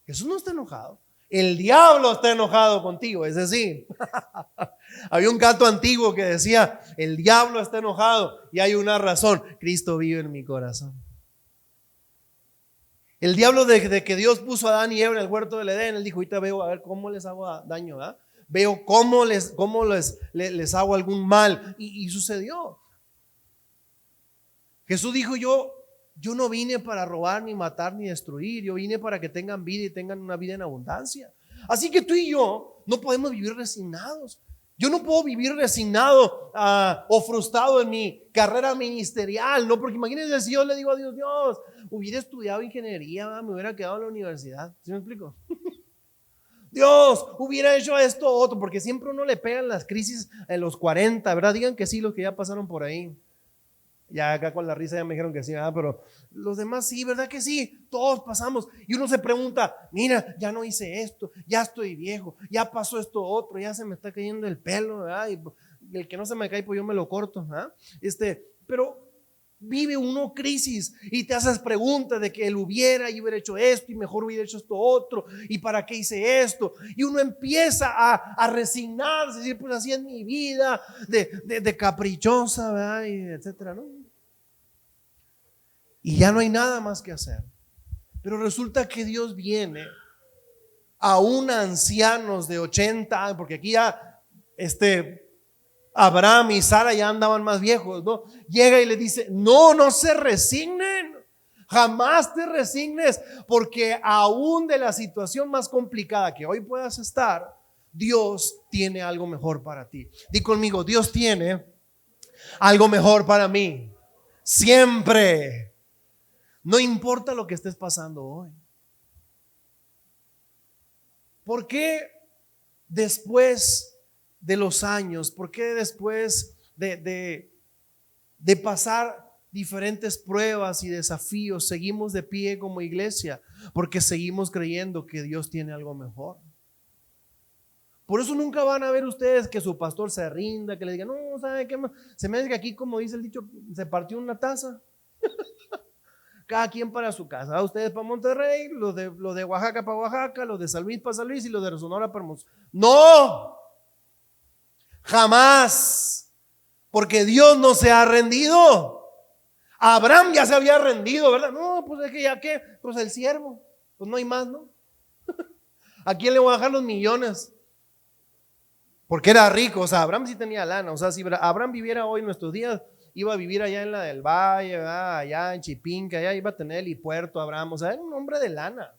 Jesús no está enojado. El diablo está enojado contigo, es decir, había un canto antiguo que decía, el diablo está enojado y hay una razón, Cristo vive en mi corazón. El diablo, desde que Dios puso a Adán y Eva en el huerto del Edén, él dijo, ahorita veo a ver cómo les hago daño, ¿verdad? Veo cómo les hago algún mal, y sucedió. Jesús dijo, yo no vine para robar, ni matar, ni destruir. Yo vine para que tengan vida y tengan una vida en abundancia. Así que tú y yo no podemos vivir resignados. Yo no puedo vivir resignado o frustrado en mi carrera ministerial, ¿no? Porque imagínense si yo le digo a Dios, Dios, hubiera estudiado ingeniería, me hubiera quedado en la universidad. ¿Sí me explico? Dios, hubiera hecho esto o otro, porque siempre uno le pegan las crisis en los 40, ¿verdad? Digan que sí, los que ya pasaron por ahí. Ya acá con la risa ya me dijeron que sí, ¿verdad? Pero los demás sí, ¿verdad que sí? Todos pasamos. Y uno se pregunta, mira, ya no hice esto, ya estoy viejo, ya pasó esto otro, ya se me está cayendo el pelo, ¿verdad? Y el que no se me cae, pues yo me lo corto, ¿verdad? Pero vive uno crisis y te haces preguntas de que él hubiera hecho esto y mejor hubiera hecho esto otro y para qué hice esto, y uno empieza a resignarse, decir, pues así es mi vida de caprichosa, ¿verdad? Y etcétera, ¿no? Y ya no hay nada más que hacer. Pero resulta que Dios viene aún a ancianos de 80 años, porque aquí ya Abraham y Sara ya andaban más viejos, ¿no? Llega y le dice, no se resignen, jamás te resignes, porque aún de la situación más complicada que hoy puedas estar, Dios tiene algo mejor para ti. Di conmigo, Dios tiene algo mejor para mí, siempre. No importa lo que estés pasando hoy. ¿Por qué después de los años, por qué después de pasar diferentes pruebas y desafíos seguimos de pie como iglesia? Porque seguimos creyendo que Dios tiene algo mejor. Por eso nunca van a ver ustedes que su pastor se rinda, que le diga, no, ¿sabe qué? Se me hace que aquí, como dice el dicho, se partió una taza. Cada quien para su casa. Ustedes para Monterrey, los de Oaxaca para Oaxaca, los de San Luis para San Luis y los de Sonora para Monterrey. No, jamás, porque Dios no se ha rendido. Abraham ya se había rendido, ¿verdad? No, pues es que ya qué, pues el siervo, pues no hay más, ¿no? ¿A quién le voy a dejar los millones? Porque era rico, o sea, Abraham sí tenía lana, o sea, si Abraham viviera hoy en nuestros días, iba a vivir allá en la del Valle, ¿verdad? Allá en Chipinque, allá iba a tener el helipuerto Abraham, o sea, era un hombre de lana.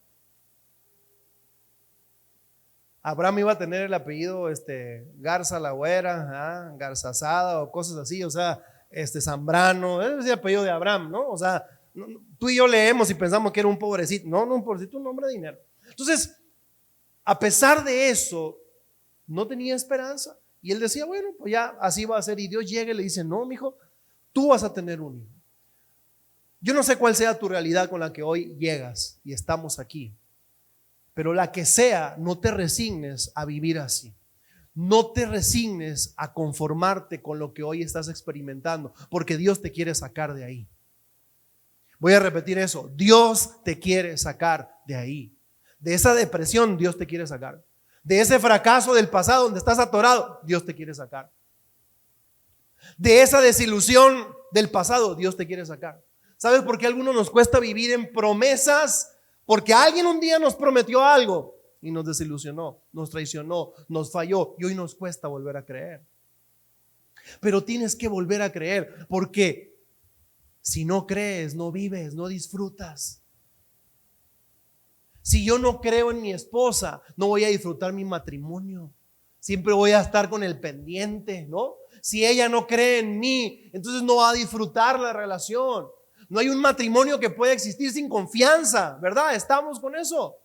Abraham iba a tener el apellido Garza la Güera, Garza Asada o cosas así, o sea, Zambrano, ese es el apellido de Abraham, ¿no? O sea, tú y yo leemos y pensamos que era un pobrecito, no, un pobrecito, un hombre de dinero. Entonces, a pesar de eso, no tenía esperanza. Y él decía, bueno, pues ya así va a ser. Y Dios llega y le dice, no, mijo, tú vas a tener un hijo. Yo no sé cuál sea tu realidad con la que hoy llegas y estamos aquí, pero la que sea, no te resignes a vivir así. No te resignes a conformarte con lo que hoy estás experimentando, porque Dios te quiere sacar de ahí. Voy a repetir eso, Dios te quiere sacar de ahí. De esa depresión Dios te quiere sacar. De ese fracaso del pasado donde estás atorado, Dios te quiere sacar. De esa desilusión del pasado, Dios te quiere sacar. ¿Sabes por qué a algunos nos cuesta vivir en promesas? Porque alguien un día nos prometió algo y nos desilusionó, nos traicionó, nos falló y hoy nos cuesta volver a creer. Pero tienes que volver a creer, porque si no crees, no vives, no disfrutas. Si yo no creo en mi esposa, no voy a disfrutar mi matrimonio. Siempre voy a estar con el pendiente, ¿no? Si ella no cree en mí, entonces no va a disfrutar la relación. No hay un matrimonio que pueda existir sin confianza, ¿verdad? Estamos con eso.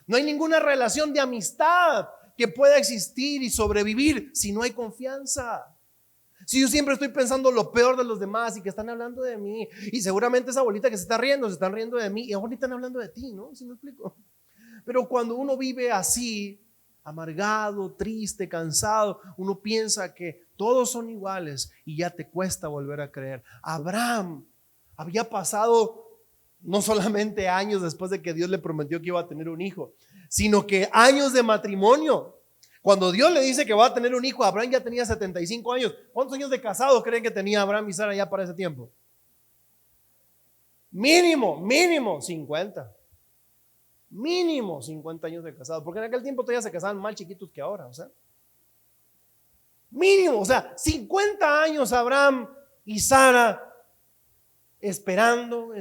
No hay ninguna relación de amistad que pueda existir y sobrevivir si no hay confianza. Si yo siempre estoy pensando lo peor de los demás y que están hablando de mí, y seguramente esa bolita que se está riendo, se están riendo de mí y ahora están hablando de ti, ¿no? ¿Sí me explico? Pero cuando uno vive así, amargado, triste, cansado, uno piensa que todos son iguales y ya te cuesta volver a creer. Abraham había pasado no solamente años después de que Dios le prometió que iba a tener un hijo, sino que años de matrimonio. Cuando Dios le dice que va a tener un hijo, Abraham ya tenía 75 años. ¿Cuántos años de casado creen que tenía Abraham y Sara ya para ese tiempo? Mínimo 50. Mínimo 50 años de casado, porque en aquel tiempo todavía se casaban más chiquitos que ahora, o sea, mínimo, o sea, 50 años Abraham y Sara esperando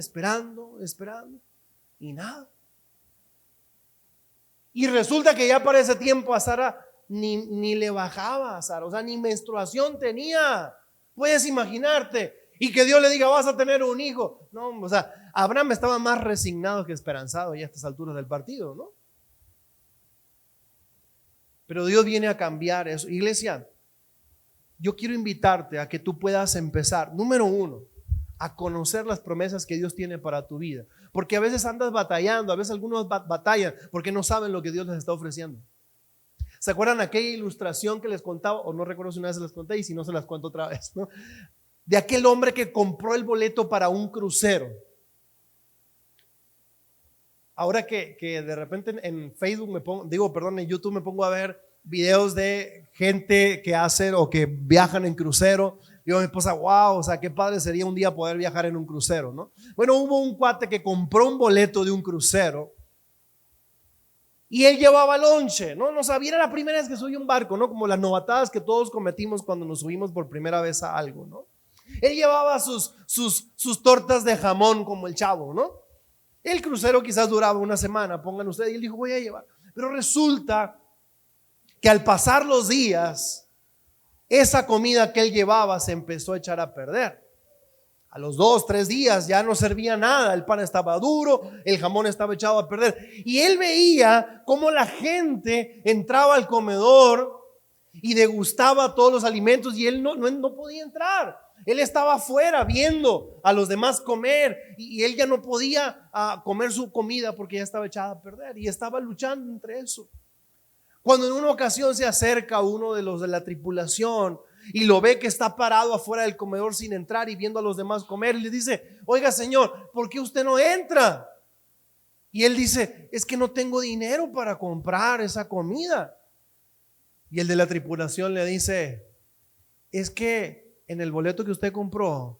y nada. Y resulta que ya para ese tiempo a Sara ni le bajaba a Sara, o sea, ni menstruación tenía. Puedes imaginarte. Y que Dios le diga, vas a tener un hijo. No, o sea, Abraham estaba más resignado que esperanzado ya a estas alturas del partido, ¿no? Pero Dios viene a cambiar eso. Iglesia, yo quiero invitarte a que tú puedas empezar, número uno, a conocer las promesas que Dios tiene para tu vida. Porque a veces andas batallando, a veces algunos batallan porque no saben lo que Dios les está ofreciendo. ¿Se acuerdan aquella ilustración que les contaba? O no recuerdo si una vez se las conté y si no se las cuento otra vez, ¿no? De aquel hombre que compró el boleto para un crucero. Ahora que de repente en Facebook en YouTube me pongo a ver videos de gente que hacen o que viajan en crucero. Digo a mi esposa, wow, o sea, qué padre sería un día poder viajar en un crucero, ¿no? Bueno, hubo un cuate que compró un boleto de un crucero y él llevaba lonche, ¿no? No sabía, era la primera vez que subí a un barco, ¿no? Como las novatadas que todos cometimos cuando nos subimos por primera vez a algo, ¿no? Él llevaba sus tortas de jamón como el chavo, ¿no? El crucero quizás duraba una semana, pongan ustedes, y él dijo, voy a llevar. Pero resulta que al pasar los días, esa comida que él llevaba se empezó a echar a perder. A los 2, 3 días ya no servía nada, el pan estaba duro, el jamón estaba echado a perder. Y él veía cómo la gente entraba al comedor y degustaba todos los alimentos y él no podía entrar. Él estaba afuera viendo a los demás comer y él ya no podía comer su comida porque ya estaba echada a perder y estaba luchando entre eso. Cuando en una ocasión se acerca uno de los de la tripulación y lo ve que está parado afuera del comedor sin entrar y viendo a los demás comer, y le dice, oiga señor, ¿por qué usted no entra? Y él dice, es que no tengo dinero para comprar esa comida. Y el de la tripulación le dice, es que en el boleto que usted compró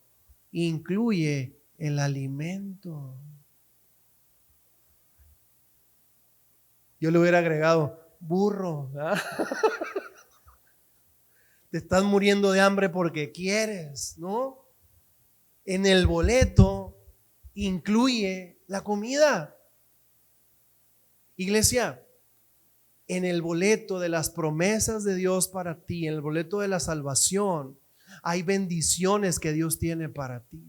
incluye el alimento. Yo le hubiera agregado, burro, ¿verdad? Te estás muriendo de hambre porque quieres, ¿no? en el boleto incluye la comida. Iglesia, en el boleto de las promesas de Dios para ti, en el boleto de la salvación, hay bendiciones que Dios tiene para ti.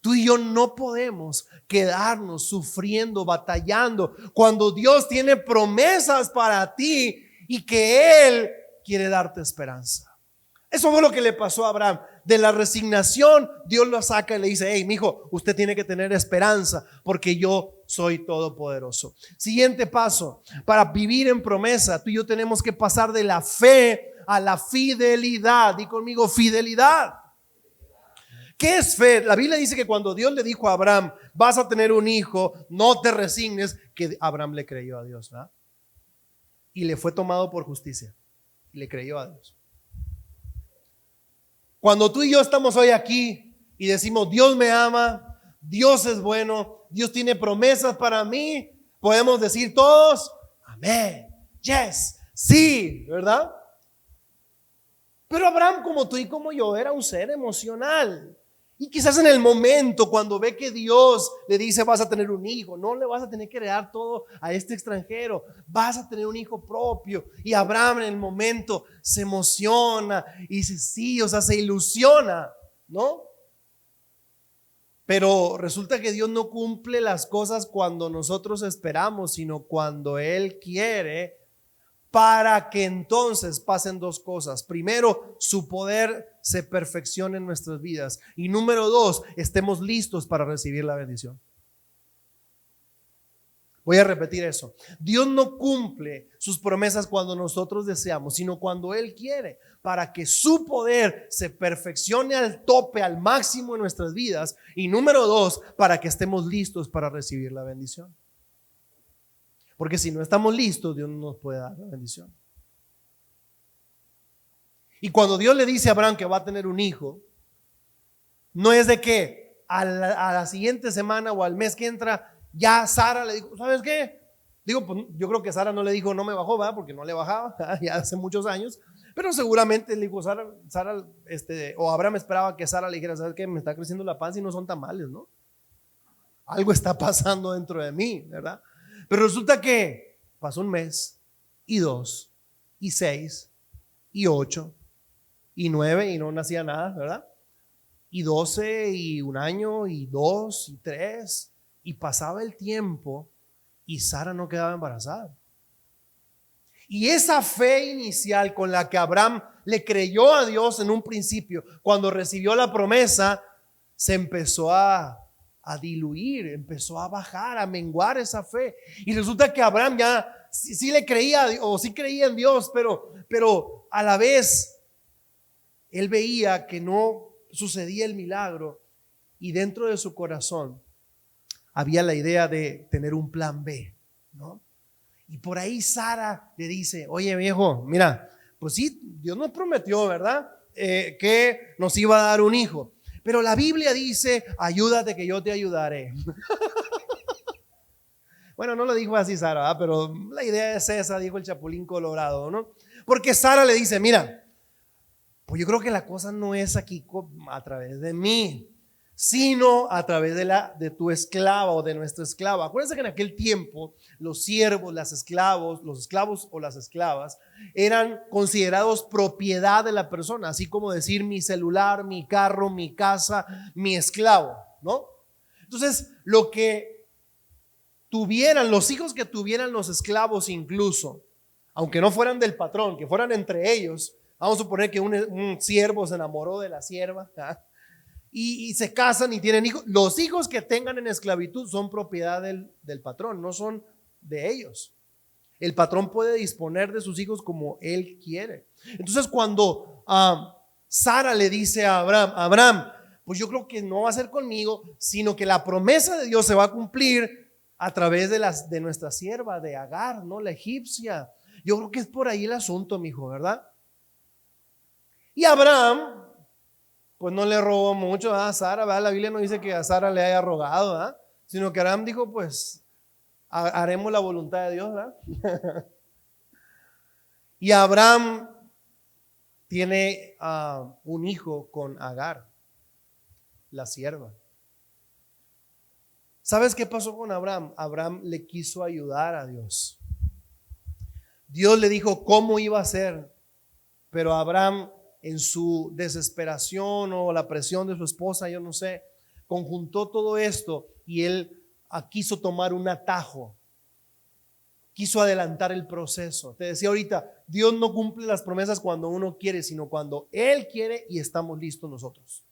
Tú y yo no podemos quedarnos sufriendo, batallando, cuando Dios tiene promesas para ti y que Él quiere darte esperanza. Eso fue lo que le pasó a Abraham. De la resignación, Dios lo saca y le dice: hey, mijo, usted tiene que tener esperanza porque yo soy todopoderoso. Siguiente paso, para vivir en promesa, tú y yo tenemos que pasar de la fe a la fidelidad. Di conmigo, fidelidad. ¿Qué es fe? La Biblia dice que cuando Dios le dijo a Abraham: vas a tener un hijo, no te resignes, que Abraham le creyó a Dios, ¿verdad? Y le fue tomado por justicia y le creyó a Dios. Cuando tú y yo estamos hoy aquí y decimos: Dios me ama, Dios es bueno, Dios tiene promesas para mí, podemos decir todos: amén, yes, sí, ¿verdad? Pero Abraham, como tú y como yo, era un ser emocional. Y quizás en el momento cuando ve que Dios le dice: vas a tener un hijo, no le vas a tener que heredar todo a este extranjero, vas a tener un hijo propio. Y Abraham en el momento se emociona y dice sí, o sea, se ilusiona, ¿no? Pero resulta que Dios no cumple las cosas cuando nosotros esperamos, sino cuando Él quiere, para que entonces pasen dos cosas. Primero, su poder se perfeccione en nuestras vidas. Y número dos, estemos listos para recibir la bendición. Voy a repetir eso. Dios no cumple sus promesas cuando nosotros deseamos, sino cuando Él quiere, para que su poder se perfeccione al tope, al máximo en nuestras vidas. Y número dos, para que estemos listos para recibir la bendición. Porque si no estamos listos, Dios no nos puede dar la bendición. Y cuando Dios le dice a Abraham que va a tener un hijo, no es de que a la siguiente semana o al mes que entra, ya Sara le dijo: ¿sabes qué? Digo, pues yo creo que Sara no le dijo: no me bajó, ¿verdad? Porque no le bajaba ya hace muchos años. Pero seguramente le dijo Sara, o Abraham esperaba que Sara le dijera: ¿sabes qué? Me está creciendo la panza y no son tamales, ¿no? Algo está pasando dentro de mí, ¿verdad? Pero resulta que pasó un mes, y 2, y 6, y 8, y 9, y no nacía nada, ¿verdad? Y 12, y un año, y 2, y 3, y pasaba el tiempo, y Sara no quedaba embarazada. Y esa fe inicial con la que Abraham le creyó a Dios en un principio, cuando recibió la promesa, se empezó a diluir, empezó a bajar, a menguar esa fe. Y resulta que Abraham ya sí le creía, o sí creía en Dios, pero a la vez él veía que no sucedía el milagro, y dentro de su corazón había la idea de tener un plan B, ¿no? Y por ahí Sara le dice: oye, viejo, mira, pues sí, Dios nos prometió, ¿verdad? Que nos iba a dar un hijo. Pero la Biblia dice: ayúdate que yo te ayudaré. Bueno, no lo dijo así Sara, ¿verdad? Pero la idea es esa, dijo el Chapulín Colorado, ¿no? Porque Sara le dice: mira, pues yo creo que la cosa no es aquí a través de mí, sino a través de tu esclava o de nuestra esclava. Acuérdense que en aquel tiempo los siervos, los esclavos o las esclavas eran considerados propiedad de la persona, así como decir mi celular, mi carro, mi casa, mi esclavo, ¿no? Entonces, lo que tuvieran, los hijos que tuvieran los esclavos, incluso, aunque no fueran del patrón, que fueran entre ellos, vamos a suponer que un siervo se enamoró de la sierva, ¿verdad? Y se casan y tienen hijos. Los hijos que tengan en esclavitud son propiedad del patrón, no son de ellos. El patrón puede disponer de sus hijos como él quiere. Entonces, cuando Sara le dice a Abraham, pues yo creo que no va a ser conmigo, sino que la promesa de Dios se va a cumplir a través de nuestra sierva, de Agar, ¿no? La egipcia. Yo creo que es por ahí el asunto, mijo, ¿verdad? Y Abraham, pues no le rogó mucho a Sara, ¿verdad? La Biblia no dice que a Sara le haya rogado, ¿verdad? Sino que Abraham dijo: pues haremos la voluntad de Dios, ¿verdad? Y Abraham tiene un hijo con Agar. la sierva. ¿Sabes qué pasó con Abraham? Abraham le quiso ayudar a Dios. Dios le dijo cómo iba a ser, pero Abraham, en su desesperación o la presión de su esposa, yo no sé, conjuntó todo esto y él quiso tomar un atajo, quiso adelantar el proceso. Te decía ahorita, Dios no cumple las promesas cuando uno quiere, sino cuando Él quiere y estamos listos nosotros.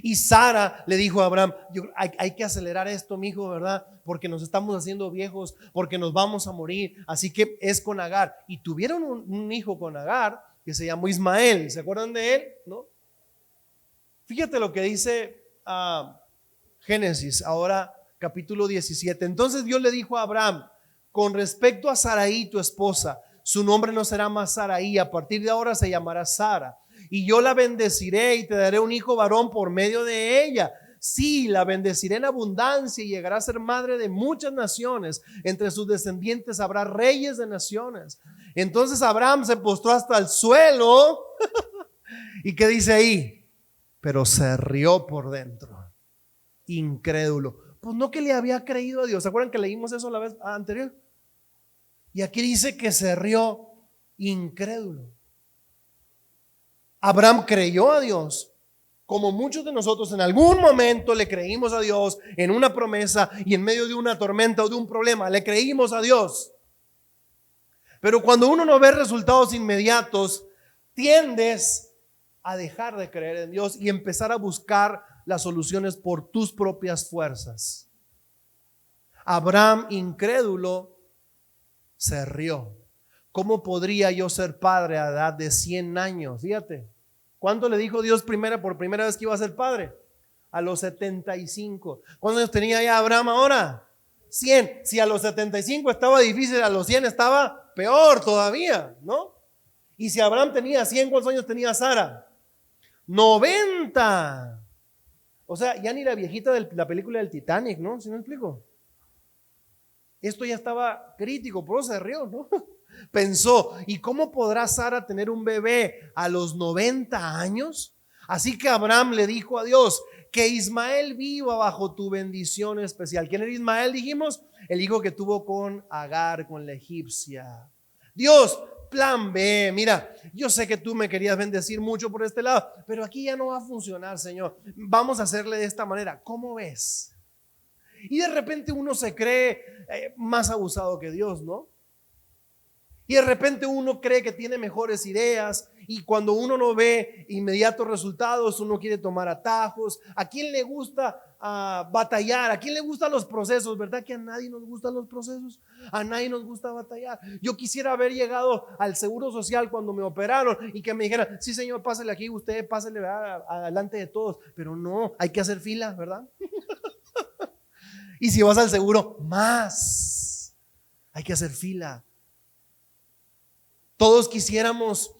Y Sara le dijo a Abraham, hay que acelerar esto, mijo, ¿verdad? Porque nos estamos haciendo viejos, porque nos vamos a morir. Así que es con Agar. Y tuvieron un hijo con Agar que se llamó Ismael. ¿Se acuerdan de él? ¿No? Fíjate lo que dice Génesis, ahora capítulo 17. Entonces Dios le dijo a Abraham, con respecto a Sarai, tu esposa, su nombre no será más Sarai, a partir de ahora se llamará Sara. Y yo la bendeciré y te daré un hijo varón por medio de ella. Sí, la bendeciré en abundancia y llegará a ser madre de muchas naciones. Entre sus descendientes habrá reyes de naciones. Entonces Abraham se postró hasta el suelo. ¿Y qué dice ahí? Pero se rió por dentro, incrédulo. Pues no que le había creído a Dios. ¿Se acuerdan que leímos eso la vez anterior? Y aquí dice que se rió incrédulo. Abraham creyó a Dios, como muchos de nosotros en algún momento le creímos a Dios en una promesa y en medio de una tormenta o de un problema, le creímos a Dios. Pero cuando uno no ve resultados inmediatos, tiendes a dejar de creer en Dios y empezar a buscar las soluciones por tus propias fuerzas. Abraham, incrédulo, se rió. ¿Cómo podría yo ser padre a edad de 100 años? Fíjate, ¿cuánto le dijo Dios por primera vez que iba a ser padre? A los 75. ¿Cuántos años tenía ya Abraham ahora? 100. Si a los 75 estaba difícil, a los 100 estaba peor todavía, ¿no? Y si Abraham tenía 100, ¿cuántos años tenía Sara? 90. O sea, ya ni la viejita de la película del Titanic, ¿no? ¿Sí me explico? Esto ya estaba crítico, por eso se rió, ¿no? Pensó, ¿y cómo podrá Sara tener un bebé a los 90 años? Así que Abraham le dijo a Dios, que Ismael viva bajo tu bendición especial. ¿Quién era Ismael? Dijimos, el hijo que tuvo con Agar, con la egipcia. Dios, plan B, mira, yo sé que tú me querías bendecir mucho por este lado, pero aquí ya no va a funcionar, Señor. Vamos a hacerle de esta manera. ¿Cómo ves? Y de repente uno se cree más abusado que Dios, ¿no? Y de repente uno cree que tiene mejores ideas y cuando uno no ve inmediatos resultados, uno quiere tomar atajos. ¿A quién le gusta batallar? ¿A quién le gustan los procesos? ¿Verdad que a nadie nos gustan los procesos? A nadie nos gusta batallar. Yo quisiera haber llegado al Seguro Social cuando me operaron y que me dijeran, sí señor, pásale aquí, usted pásale adelante de todos. Pero no, hay que hacer fila, ¿verdad? Y si vas al seguro, más. Hay que hacer fila. Todos quisiéramos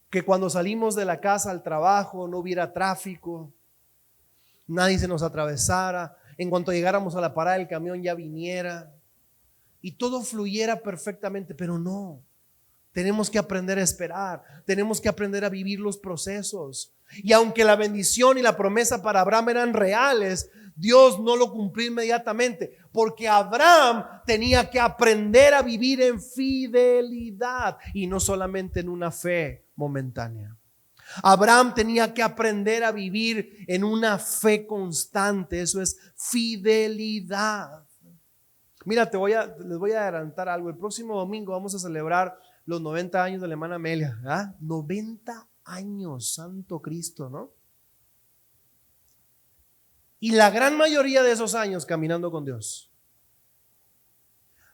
que cuando salimos de la casa al trabajo no hubiera tráfico, nadie se nos atravesara, en cuanto llegáramos a la parada del camión ya viniera y todo fluyera perfectamente, pero no. Tenemos que aprender a esperar, tenemos que aprender a vivir los procesos. Y aunque la bendición y la promesa para Abraham eran reales, Dios no lo cumplió inmediatamente, porque Abraham tenía que aprender a vivir en fidelidad y no solamente en una fe momentánea. Abraham tenía que aprender a vivir en una fe constante, eso es fidelidad. Mira, les voy a adelantar algo. El próximo domingo vamos a celebrar los 90 años de la hermana Amelia. 90 años, santo Cristo, ¿no? Y la gran mayoría de esos años caminando con Dios.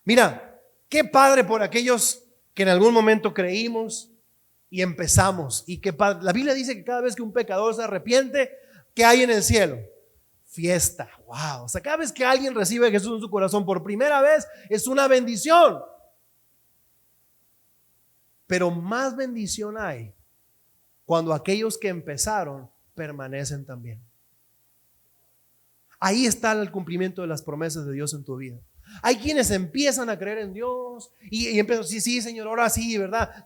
Mira, qué padre por aquellos que en algún momento creímos y empezamos. Y que la Biblia dice que cada vez que un pecador se arrepiente, ¿qué hay en el cielo? Fiesta. Wow. O sea, cada vez que alguien recibe a Jesús en su corazón por primera vez, es una bendición. Pero más bendición hay cuando aquellos que empezaron permanecen también. Ahí está el cumplimiento de las promesas de Dios en tu vida. Hay quienes empiezan a creer en Dios y empiezan, sí, Señor, ahora sí, ¿verdad?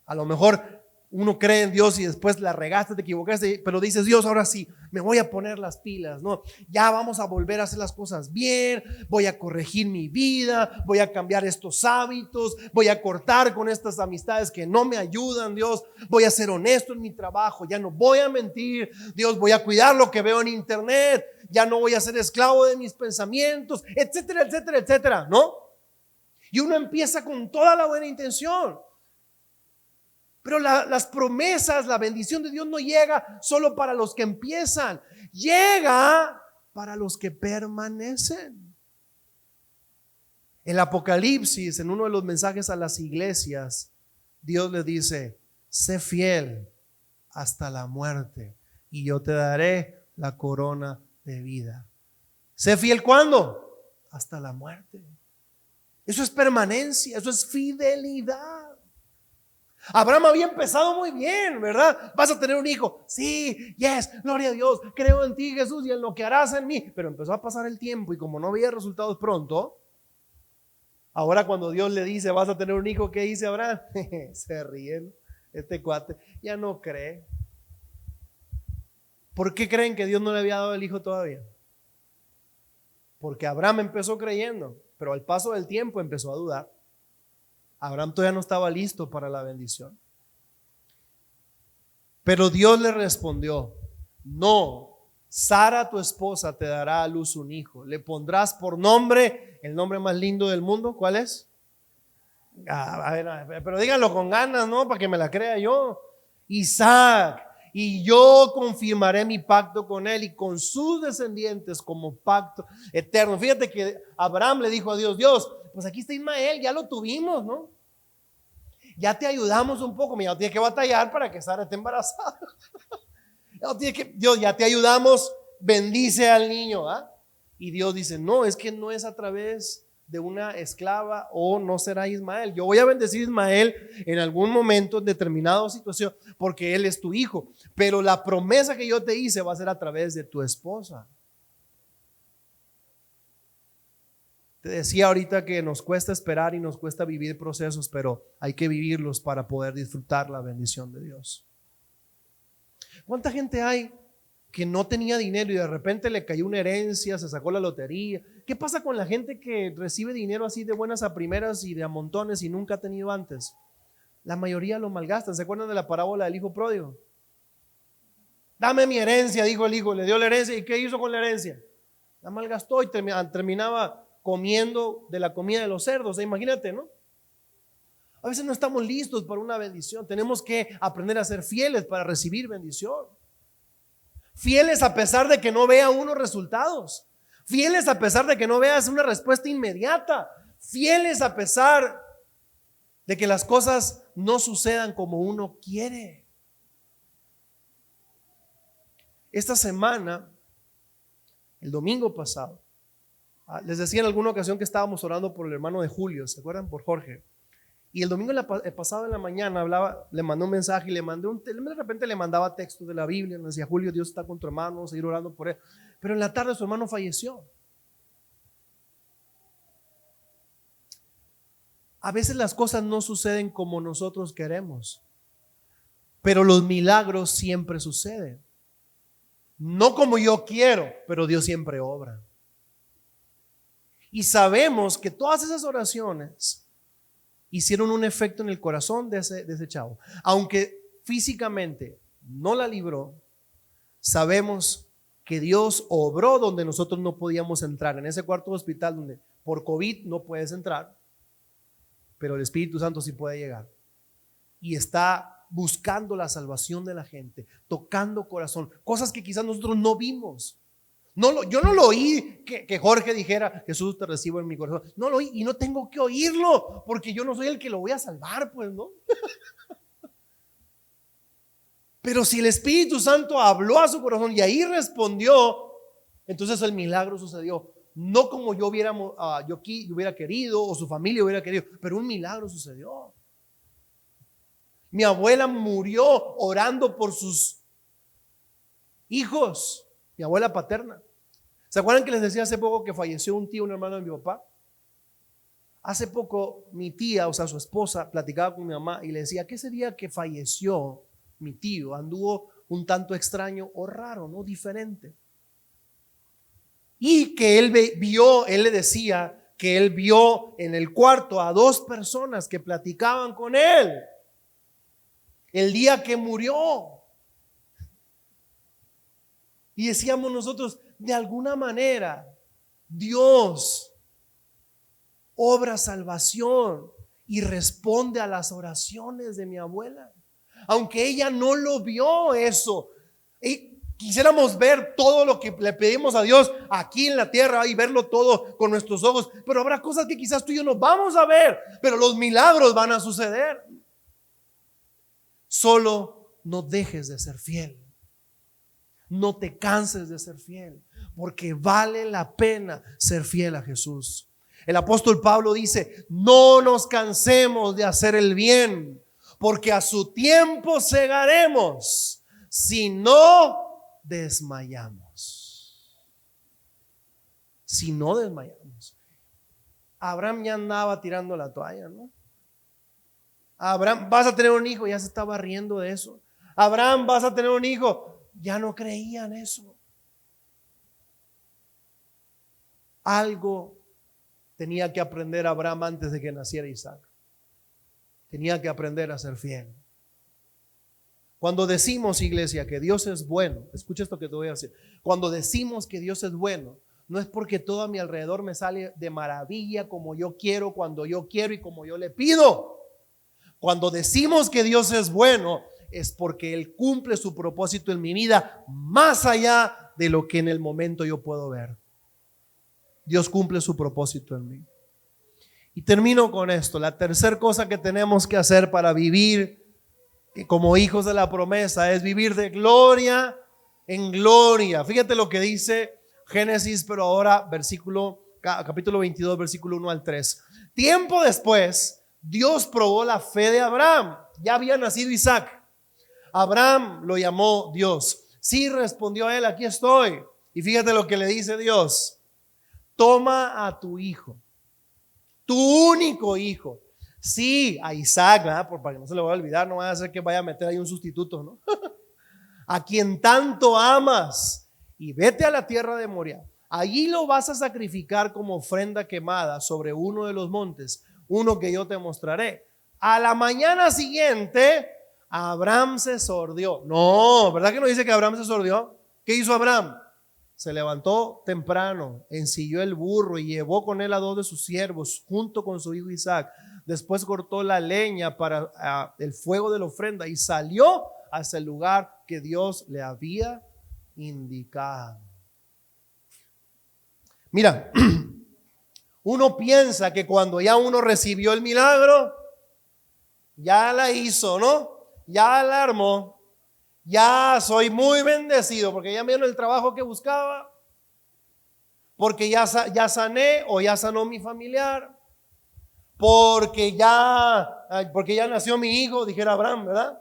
A lo mejor uno cree en Dios y después la regaste, te equivocaste, pero dices, Dios, ahora sí, me voy a poner las pilas, ¿no? Ya vamos a volver a hacer las cosas bien, voy a corregir mi vida, voy a cambiar estos hábitos, voy a cortar con estas amistades que no me ayudan, Dios, voy a ser honesto en mi trabajo, ya no voy a mentir, Dios, voy a cuidar lo que veo en internet, ya no voy a ser esclavo de mis pensamientos, etcétera, etcétera, etcétera, ¿no? Y uno empieza con toda la buena intención. Pero las promesas, la bendición de Dios no llega solo para los que empiezan, llega para los que permanecen. El Apocalipsis, en uno de los mensajes a las iglesias, Dios le dice, sé fiel hasta la muerte y yo te daré la corona de vida. Sé fiel, ¿cuándo? Hasta la muerte. Eso es permanencia, eso es fidelidad. Abraham había empezado muy bien, ¿verdad? Vas a tener un hijo. Sí, yes, gloria a Dios. Creo en ti, Jesús, y en lo que harás en mí. Pero empezó a pasar el tiempo y como no había resultados pronto, ahora cuando Dios le dice, vas a tener un hijo, ¿qué dice Abraham? Se ríen, este cuate ya no cree. ¿Por qué creen que Dios no le había dado el hijo todavía? Porque Abraham empezó creyendo, pero al paso del tiempo empezó a dudar. Abraham todavía no estaba listo para la bendición. Pero Dios le respondió, no, Sara tu esposa te dará a luz un hijo. Le pondrás por nombre, el nombre más lindo del mundo, ¿cuál es? A ver, pero díganlo con ganas, ¿no? Para que me la crea yo. Isaac. Y yo confirmaré mi pacto con él y con sus descendientes como pacto eterno. Fíjate que Abraham le dijo a Dios, Dios, pues aquí está Ismael, ya lo tuvimos, ¿no? Ya te ayudamos un poco, mira, no tienes que batallar para que Sara esté embarazada. Dios, ya te ayudamos, bendice al niño, ¿ah? Y Dios dice, no, es que no es a través de una esclava o no será Ismael. Yo voy a bendecir a Ismael en algún momento, en determinada situación, porque él es tu hijo. Pero la promesa que yo te hice va a ser a través de tu esposa. Te decía ahorita que nos cuesta esperar y nos cuesta vivir procesos, pero hay que vivirlos para poder disfrutar la bendición de Dios. ¿Cuánta gente hay que no tenía dinero y de repente le cayó una herencia, se sacó la lotería? ¿Qué pasa con la gente que recibe dinero así de buenas a primeras y de a montones y nunca ha tenido antes? La mayoría lo malgastan. ¿Se acuerdan de la parábola del hijo pródigo? Dame mi herencia, dijo el hijo, le dio la herencia. ¿Y qué hizo con la herencia? La malgastó y terminaba comiendo de la comida de los cerdos. Imagínate, ¿no? A veces no estamos listos para una bendición. Tenemos que aprender a ser fieles para recibir bendición. Fieles a pesar de que no vea unos resultados. Fieles a pesar de que no veas una respuesta inmediata. Fieles a pesar de que las cosas no sucedan como uno quiere. Esta semana, el domingo pasado, les decía en alguna ocasión que estábamos orando por el hermano de Julio, ¿se acuerdan? Por Jorge. Y el domingo pasado en la mañana hablaba, le mandé un mensaje y de repente le mandaba textos de la Biblia, me decía, Julio, Dios está con tu hermano, vamos a ir orando por él. Pero en la tarde su hermano falleció. A veces las cosas no suceden como nosotros queremos, pero los milagros siempre suceden. No como yo quiero, pero Dios siempre obra. Y sabemos que todas esas oraciones hicieron un efecto en el corazón de ese chavo. Aunque físicamente no la libró, sabemos que Dios obró donde nosotros no podíamos entrar. En ese cuarto de hospital donde por COVID no puedes entrar, pero el Espíritu Santo sí puede llegar. Y está buscando la salvación de la gente, tocando corazón, cosas que quizás nosotros no vimos. Yo no lo oí que Jorge dijera, Jesús te recibo en mi corazón. No lo oí y no tengo que oírlo porque yo no soy el que lo voy a salvar, pues, ¿no? Pero si el Espíritu Santo habló a su corazón y ahí respondió, entonces el milagro sucedió. No como yo hubiera querido o su familia hubiera querido, pero un milagro sucedió. Mi abuela murió orando por sus hijos. Mi abuela paterna. ¿Se acuerdan que les decía hace poco que falleció un tío, un hermano de mi papá? Hace poco mi tía, o sea, su esposa, platicaba con mi mamá y le decía que ese día que falleció mi tío anduvo un tanto extraño o raro, ¿no? Diferente. Y que él le decía que él vio en el cuarto a 2 personas que platicaban con él el día que murió. Y decíamos nosotros, de alguna manera, Dios obra salvación y responde a las oraciones de mi abuela. Aunque ella no lo vio eso. Y quisiéramos ver todo lo que le pedimos a Dios aquí en la tierra y verlo todo con nuestros ojos. Pero habrá cosas que quizás tú y yo no vamos a ver, pero los milagros van a suceder. Solo no dejes de ser fiel. No te canses de ser fiel, porque vale la pena ser fiel a Jesús. El apóstol Pablo dice, no nos cansemos de hacer el bien, porque a su tiempo segaremos si no desmayamos. Si no desmayamos. Abraham ya andaba tirando la toalla, ¿no? Abraham, vas a tener un hijo, ya se estaba riendo de eso. Abraham, vas a tener un hijo, ya no creía en eso. Algo tenía que aprender Abraham antes de que naciera Isaac. Tenía que aprender a ser fiel. Cuando decimos, iglesia, que Dios es bueno, escucha esto que te voy a decir. Cuando decimos que Dios es bueno, no es porque todo a mi alrededor me sale de maravilla, como yo quiero, cuando yo quiero y como yo le pido. Cuando decimos que Dios es bueno, es porque Él cumple su propósito en mi vida más allá de lo que en el momento yo puedo ver. Dios cumple su propósito en mí. Y termino con esto. La tercera cosa que tenemos que hacer para vivir como hijos de la promesa es vivir de gloria en gloria. Fíjate lo que dice Génesis, pero ahora capítulo 22, versículo 1 al 3. Tiempo después, Dios probó la fe de Abraham. Ya había nacido Isaac. Abraham lo llamó Dios. Sí, respondió a él, aquí estoy. Y fíjate lo que le dice Dios. Toma a tu hijo, tu único hijo. Sí, a Isaac, ¿verdad? Para que no se le vaya a olvidar, no vaya a ser que vaya a meter ahí un sustituto, ¿no? A quien tanto amas, y vete a la tierra de Moria. Allí lo vas a sacrificar como ofrenda quemada sobre uno de los montes, uno que yo te mostraré. A la mañana siguiente, Abraham se sordió. No, ¿verdad que no dice que Abraham se sordió? ¿Qué hizo Abraham? Se levantó temprano, ensilló el burro y llevó con él a 2 de sus siervos junto con su hijo Isaac. Después cortó la leña para el fuego de la ofrenda y salió hacia el lugar que Dios le había indicado. Mira, uno piensa que cuando ya uno recibió el milagro, ya la hizo, ¿no? Ya la armó. Ya soy muy bendecido porque ya me dio el trabajo que buscaba, porque ya sané o ya sanó mi familiar, porque ya nació mi hijo, dijera Abraham, ¿verdad?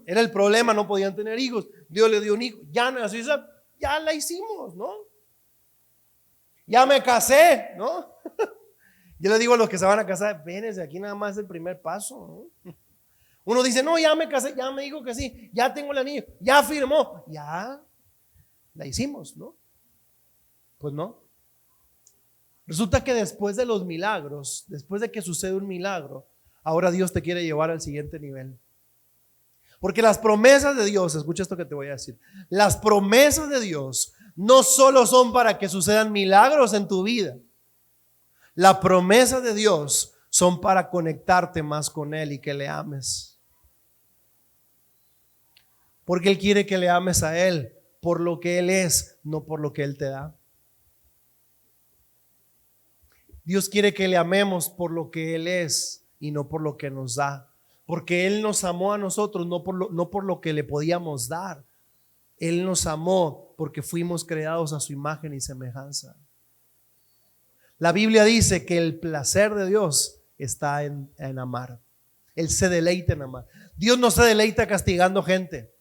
Era el problema, no podían tener hijos. Dios le dio un hijo, ya nació Isaac, ya la hicimos, ¿no? Ya me casé, ¿no? Yo le digo a los que se van a casar, vénese, aquí nada más es el primer paso, ¿no? Uno dice, no, ya me casé, ya me dijo que sí, ya tengo el anillo, ya firmó, ya la hicimos, ¿no? Pues no. Resulta que después de los milagros, después de que sucede un milagro, ahora Dios te quiere llevar al siguiente nivel. Porque las promesas de Dios, escucha esto que te voy a decir, las promesas de Dios no solo son para que sucedan milagros en tu vida. La promesa de Dios son para conectarte más con Él y que le ames. Porque Él quiere que le ames a Él por lo que Él es, no por lo que Él te da. Dios quiere que le amemos por lo que Él es y no por lo que nos da. Porque Él nos amó a nosotros, no por lo que le podíamos dar. Él nos amó porque fuimos creados a su imagen y semejanza. La Biblia dice que el placer de Dios está en amar. Él se deleita en amar. Dios no se deleita castigando gente.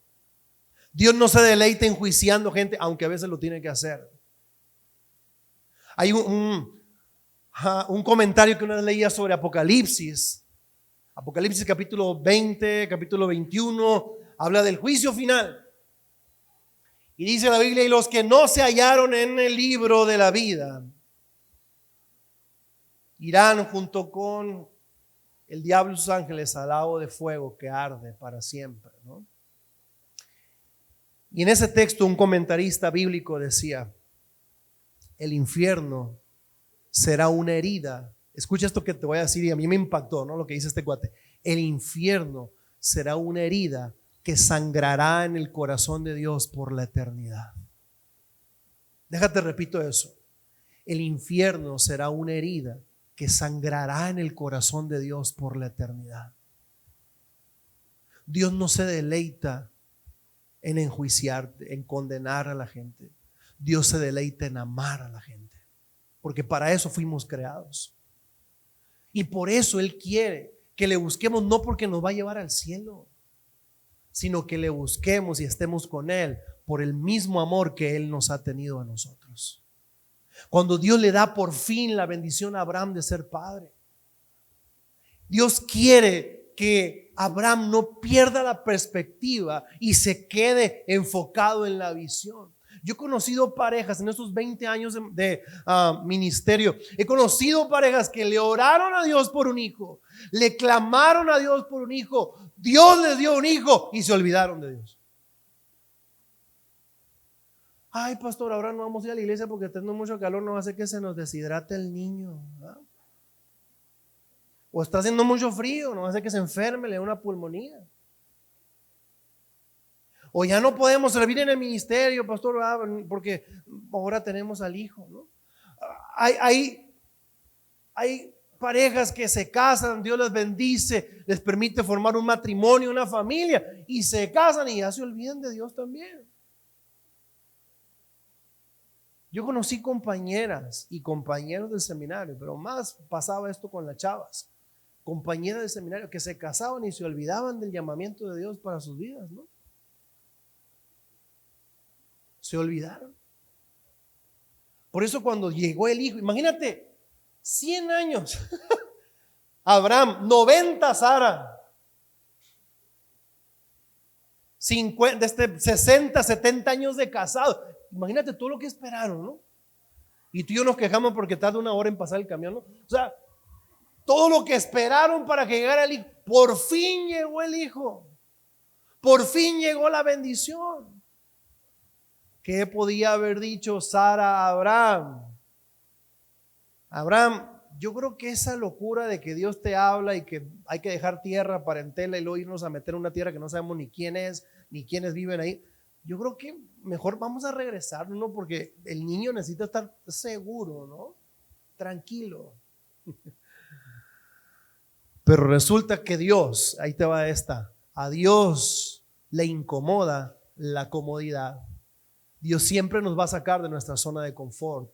Dios no se deleita enjuiciando gente, aunque a veces lo tiene que hacer. Hay un comentario que una vez leía sobre Apocalipsis. Apocalipsis capítulo 20, capítulo 21, habla del juicio final. Y dice la Biblia: y los que no se hallaron en el libro de la vida irán junto con el diablo y sus ángeles al lago de fuego que arde para siempre, ¿no? Y en ese texto un comentarista bíblico decía: el infierno será una herida. Escucha esto que te voy a decir, y a mí me impactó, ¿no?, lo que dice este cuate. El infierno será una herida que sangrará en el corazón de Dios por la eternidad. Déjate, repito eso. El infierno será una herida que sangrará en el corazón de Dios por la eternidad. Dios no se deleita en enjuiciar, en condenar a la gente. Dios se deleita en amar a la gente, porque para eso fuimos creados. Y por eso Él quiere que le busquemos, no porque nos va a llevar al cielo, sino que le busquemos y estemos con Él por el mismo amor que Él nos ha tenido a nosotros. Cuando Dios le da por fin la bendición a Abraham de ser padre, Dios quiere que Abraham no pierda la perspectiva y se quede enfocado en la visión. Yo he conocido parejas en estos 20 años de ministerio. He conocido parejas que le oraron a Dios por un hijo, le clamaron a Dios por un hijo, Dios les dio un hijo y se olvidaron de Dios. Ay, pastor, ahora no vamos a ir a la iglesia porque tengo mucho calor, no va a hacer que se nos deshidrate el niño, ¿verdad? O está haciendo mucho frío, no va a hacer que se enferme, le dé una pulmonía. O ya no podemos servir en el ministerio, pastor, porque ahora tenemos al hijo, ¿no? Hay parejas que se casan, Dios les bendice, les permite formar un matrimonio, una familia, y se casan y ya se olvidan de Dios también. Yo conocí compañeras y compañeros del seminario, pero más pasaba esto con las chavas. Compañeras del seminario que se casaban y se olvidaban del llamamiento de Dios para sus vidas, ¿no? Se olvidaron. Por eso cuando llegó el hijo, imagínate, 100 años Abraham, 90 Sara, 60, 70 años de casado. Imagínate todo lo que esperaron, ¿no? Y tú y yo nos quejamos porque tarda una hora en pasar el camión, ¿no? O sea, todo lo que esperaron para que llegara el hijo. Por fin llegó el hijo. Por fin llegó la bendición. ¿Qué podía haber dicho Sara a Abraham? Abraham, yo creo que esa locura de que Dios te habla y que hay que dejar tierra, parentela y luego irnos a meter en una tierra que no sabemos ni quién es, ni quiénes viven ahí, yo creo que mejor vamos a regresar, ¿no? Porque el niño necesita estar seguro, ¿no? Tranquilo. Pero resulta que Dios, ahí te va esta, a Dios le incomoda la comodidad. Dios siempre nos va a sacar de nuestra zona de confort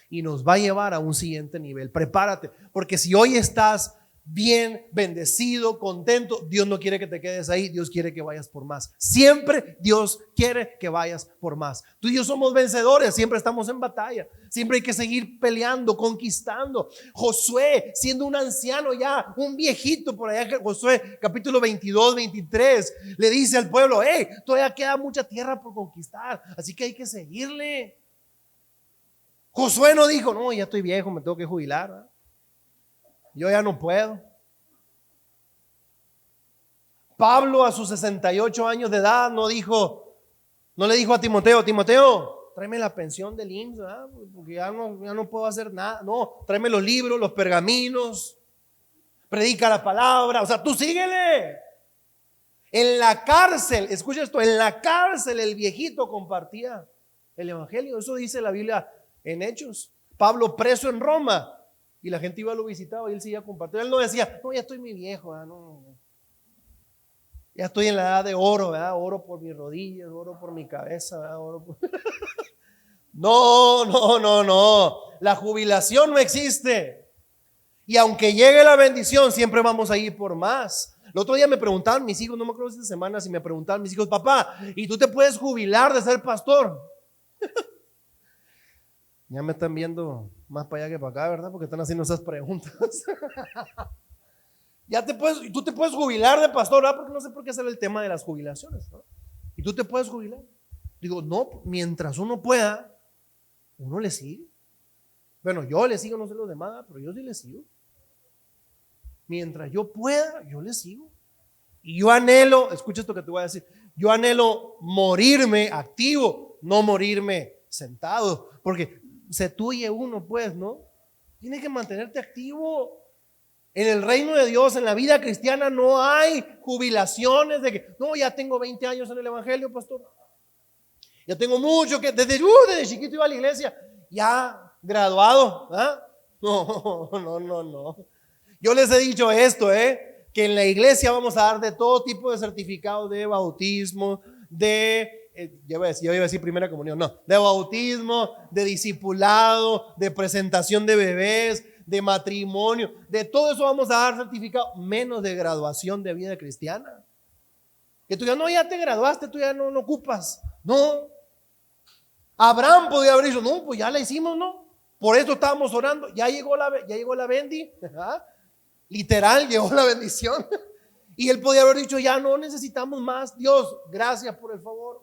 y nos va a llevar a un siguiente nivel. Prepárate, porque si hoy estás bien, bendecido, contento, Dios no quiere que te quedes ahí, Dios quiere que vayas por más. Siempre Dios quiere que vayas por más. Tú y yo somos vencedores, siempre estamos en batalla, siempre hay que seguir peleando, conquistando. Josué, siendo un anciano ya, un viejito por allá, Josué capítulo 22, 23, le dice al pueblo: hey, todavía queda mucha tierra por conquistar, así que hay que seguirle. Josué no dijo: no, ya estoy viejo, me tengo que jubilar, ¿verdad? Yo ya no puedo. Pablo a sus 68 años de edad no le dijo a Timoteo: Timoteo, tráeme la pensión del IMSS, ¿verdad? Porque ya no puedo hacer nada. No, tráeme los libros, los pergaminos, predica la palabra, o sea, tú síguele. En la cárcel, escucha esto, en la cárcel el viejito compartía el evangelio. Eso dice la Biblia en Hechos. Pablo preso en Roma, y la gente iba, lo visitaba y él seguía compartiendo. Él no decía: no, ya estoy muy viejo, ¿verdad? No, ya estoy en la edad de oro, ¿verdad? Oro por mis rodillas, oro por mi cabeza, ¿verdad? Oro por... No. La jubilación no existe. Y aunque llegue la bendición, siempre vamos a ir por más. El otro día me preguntaban mis hijos, no me acuerdo esta semana, si me preguntaban mis hijos: papá, ¿y tú te puedes jubilar de ser pastor? Ya me están viendo más para allá que para acá, ¿verdad? Porque están haciendo esas preguntas. Tú te puedes jubilar de pastor, ¿verdad? Porque no sé por qué hacer el tema de las jubilaciones, ¿no? Y tú te puedes jubilar. Digo, no, mientras uno pueda, uno le sigue. Bueno, yo le sigo, no sé los demás, pero yo sí le sigo. Mientras yo pueda, yo le sigo. Y yo anhelo, escucha esto que te voy a decir, yo anhelo morirme activo, no morirme sentado, porque se tuye uno, pues, ¿no? Tienes que mantenerte activo. En el reino de Dios, en la vida cristiana, no hay jubilaciones de que, no, ya tengo 20 años en el evangelio, pastor. Ya tengo mucho que, desde chiquito iba a la iglesia, ya graduado, ¿ah? No. Yo les he dicho esto, que en la iglesia vamos a dar de todo tipo de certificados de bautismo, yo iba a decir primera comunión, no, de bautismo, de discipulado, de presentación de bebés, de matrimonio, de todo eso vamos a dar certificado, menos de graduación de vida cristiana. Que tú ya te graduaste, tú ya no ocupas. No. Abraham podía haber dicho, no, pues ya la hicimos, ¿no? Por eso estábamos orando, ya llegó la bendi, ¿verdad? Literal, llegó la bendición. Y él podía haber dicho, ya no necesitamos más. Dios, gracias por el favor.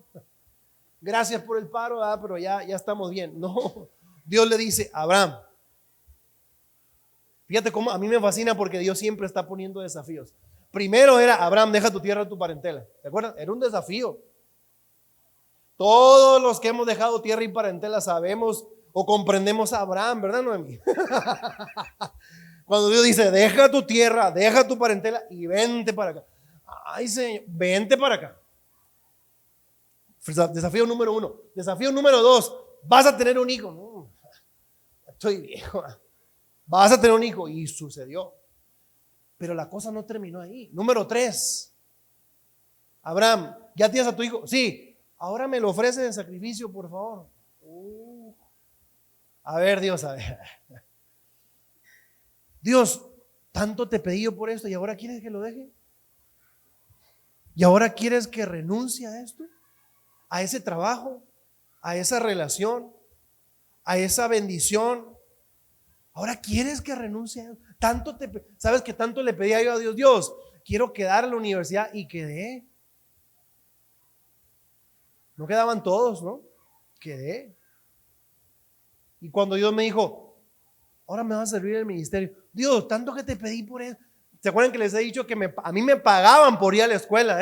Gracias por el paro, pero ya estamos bien. No, Dios le dice, Abraham, fíjate cómo a mí me fascina porque Dios siempre está poniendo desafíos. Primero era, Abraham, deja tu tierra, tu parentela. ¿Te acuerdas? Era un desafío. Todos los que hemos dejado tierra y parentela sabemos o comprendemos a Abraham, ¿verdad, Noemí? Cuando Dios dice, deja tu tierra, deja tu parentela y vente para acá. Ay, Señor, vente para acá. Desafío número 1. Desafío número 2, vas a tener un hijo. No, estoy viejo. Vas a tener un hijo. Y sucedió. Pero la cosa no terminó ahí. Número 3. Abraham, ¿ya tienes a tu hijo? Sí. Ahora me lo ofreces en sacrificio, por favor. A ver, Dios, a ver. Dios, tanto te pedí yo por esto y ahora quieres que lo deje. ¿Y ahora quieres que renuncie a esto? A ese trabajo, a esa relación, a esa bendición. Ahora quieres que renuncie a esto. ¿Sabes que tanto le pedía yo a Dios? Dios, quiero quedar en la universidad y quedé. No quedaban todos, ¿no? Quedé. Y cuando Dios me dijo, ahora me vas a servir en el ministerio. Dios, tanto que te pedí por eso. ¿Se acuerdan que les he dicho que a mí me pagaban por ir a la escuela?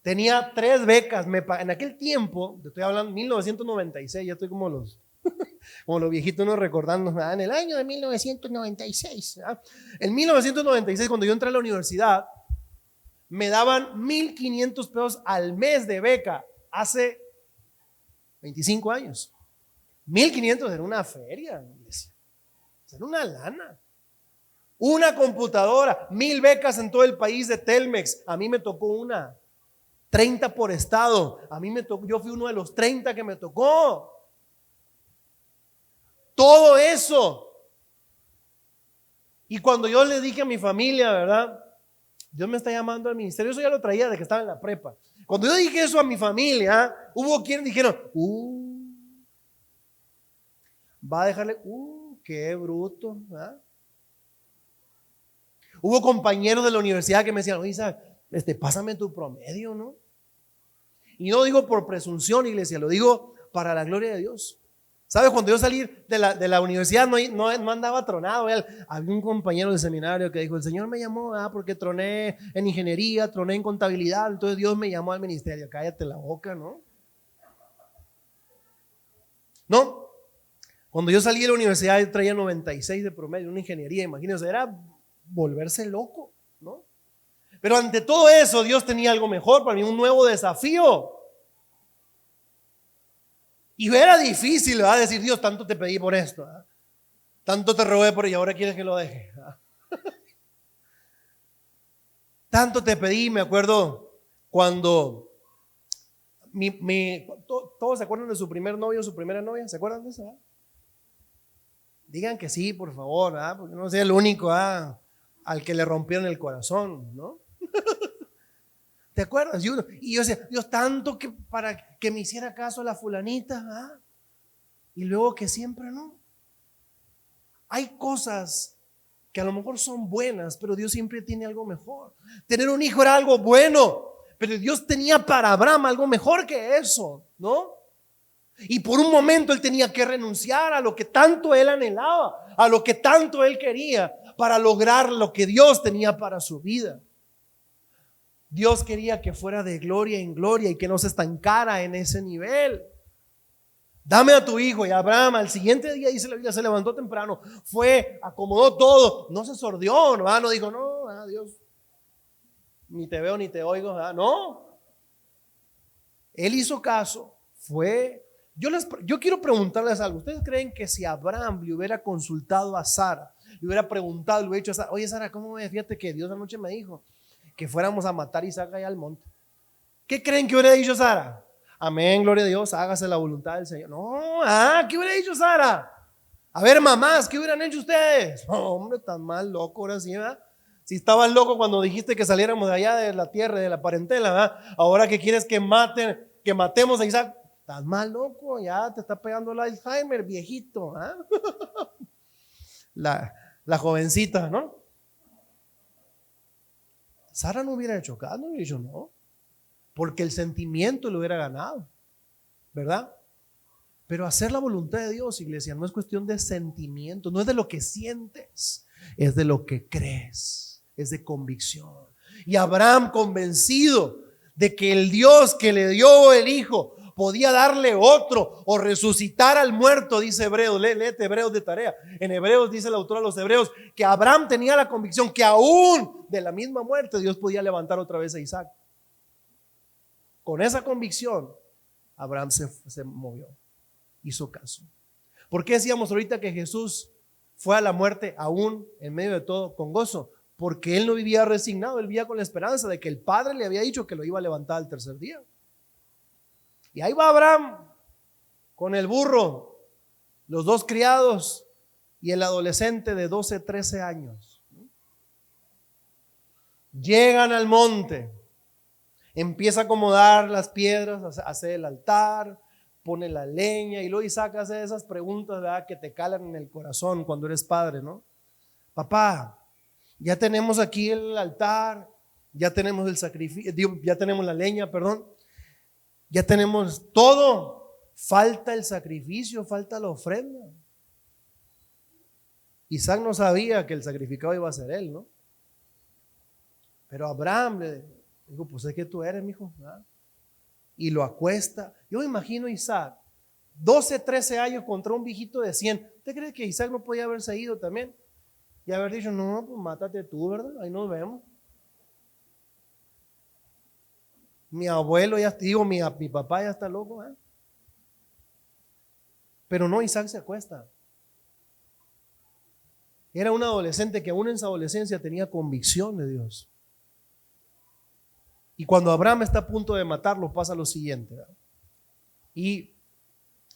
Tenía 3 becas. En aquel tiempo, te estoy hablando 1996, ya estoy como los viejitos no recordando, en el año de 1996. En 1996, cuando yo entré a la universidad, me daban 1,500 pesos al mes de beca hace 25 años. 1,500 era una feria, iglesia. Era una lana. Una computadora, 1,000 becas en todo el país de Telmex. A mí me tocó una. 30 por estado. A mí me tocó, yo fui uno de los 30 que me tocó. Todo eso. Y cuando yo le dije a mi familia, ¿verdad? Dios me está llamando al ministerio. Eso ya lo traía de que estaba en la prepa. Cuando yo dije eso a mi familia, hubo quienes dijeron, va a dejarle, qué bruto, ¿verdad? Hubo compañeros de la universidad que me decían, oye, Isaac, pásame tu promedio, ¿no? Y no digo por presunción, iglesia, lo digo para la gloria de Dios. ¿Sabes? Cuando yo salí de la universidad no andaba tronado. Había un compañero del seminario que dijo, el Señor me llamó porque troné en ingeniería, troné en contabilidad, entonces Dios me llamó al ministerio. Cállate la boca, ¿no? No. Cuando yo salí de la universidad yo traía 96 de promedio, una ingeniería, imagínense, era volverse loco, ¿no? Pero ante todo eso, Dios tenía algo mejor para mí, un nuevo desafío. Y era difícil, ¿verdad? Decir, Dios, tanto te pedí por esto, ¿verdad? Tanto te rogué por ello, y ahora quieres que lo deje, ¿verdad? Tanto te pedí, me acuerdo cuando todos se acuerdan de su primer novio, su primera novia, ¿se acuerdan de eso? ¿Verdad? Digan que sí, por favor, ¿verdad? Porque no sea el único al que le rompieron el corazón, ¿no? ¿Te acuerdas? Y yo decía, Dios, tanto que para que me hiciera caso a la fulanita, y luego que siempre no. Hay cosas que a lo mejor son buenas, pero Dios siempre tiene algo mejor. Tener un hijo era algo bueno, pero Dios tenía para Abraham algo mejor que eso, ¿no? Y por un momento él tenía que renunciar a lo que tanto él anhelaba, a lo que tanto él quería, para lograr lo que Dios tenía para su vida. Dios quería que fuera de gloria en gloria y que no se estancara en ese nivel. Dame a tu hijo. Y Abraham al siguiente día, dice la Biblia, se levantó temprano, fue, acomodó todo, no se sordió, no dijo, no, Dios, ni te veo ni te oigo, no. Él hizo caso, fue. Yo quiero preguntarles algo. ¿Ustedes creen que si Abraham le hubiera consultado a Sara, le hubiera preguntado, le hubiera dicho a Sara, oye Sara, ¿cómo ves? Fíjate que Dios anoche me dijo que fuéramos a matar a Isaac allá al monte? ¿Qué creen que hubiera dicho Sara? Amén, gloria a Dios, hágase la voluntad del Señor. No, ¿qué hubiera dicho Sara? A ver, mamás, ¿qué hubieran hecho ustedes? No, hombre, tan mal loco ahora sí, ¿verdad? Si estabas loco cuando dijiste que saliéramos de allá de la tierra, de la parentela, ¿verdad? Ahora que quieres que matemos a Isaac, estás mal loco, ya te está pegando el Alzheimer, viejito, la jovencita, ¿no? Sara no hubiera hecho caso, no hubiera dicho no, porque el sentimiento lo hubiera ganado, ¿verdad? Pero hacer la voluntad de Dios, iglesia, no es cuestión de sentimiento, no es de lo que sientes, es de lo que crees, es de convicción. Y Abraham, convencido de que el Dios que le dio el hijo podía darle otro o resucitar al muerto, dice Hebreos, léete Hebreos de tarea. En Hebreos dice el autor a los Hebreos que Abraham tenía la convicción que aún de la misma muerte Dios podía levantar otra vez a Isaac. Con esa convicción Abraham se movió, hizo caso. ¿Por qué decíamos ahorita que Jesús fue a la muerte aún en medio de todo con gozo? Porque él no vivía resignado, él vivía con la esperanza de que el Padre le había dicho que lo iba a levantar al tercer día. Y ahí va Abraham con el burro, los dos criados y el adolescente de 12, 13 años. Llegan al monte, empieza a acomodar las piedras, hace el altar, pone la leña y luego Isaac hace esas preguntas, ¿verdad?, que te calan en el corazón cuando eres padre, ¿no? Papá, ya tenemos aquí el altar, ya tenemos el sacrificio, ya tenemos la leña, perdón. Ya tenemos todo, falta el sacrificio, falta la ofrenda. Isaac no sabía que el sacrificado iba a ser él, ¿no? Pero Abraham le dijo, pues es que tú eres, mijo, ¿verdad? Y lo acuesta. Yo me imagino a Isaac, 12, 13 años contra un viejito de 100. ¿Usted cree que Isaac no podía haberse ido también? Y haber dicho, no, pues mátate tú, ¿verdad? Ahí nos vemos. Mi abuelo ya, mi papá ya está loco, ¿eh? Pero no, Isaac se acuesta. Era un adolescente que aún en su adolescencia tenía convicción de Dios. Y cuando Abraham está a punto de matarlo, pasa lo siguiente, ¿verdad? Y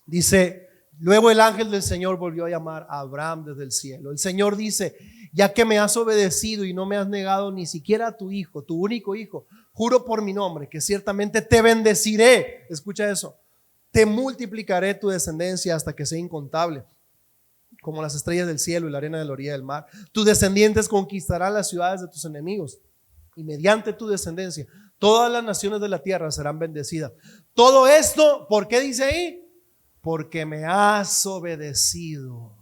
dice, luego el ángel del Señor volvió a llamar a Abraham desde el cielo. El Señor dice, ya que me has obedecido y no me has negado ni siquiera a tu hijo, tu único hijo, juro por mi nombre que ciertamente te bendeciré. Escucha eso. Te multiplicaré tu descendencia hasta que sea incontable, como las estrellas del cielo y la arena de la orilla del mar. Tus descendientes conquistarán las ciudades de tus enemigos y mediante tu descendencia todas las naciones de la tierra serán bendecidas. Todo esto, ¿por qué dice ahí? Porque me has obedecido.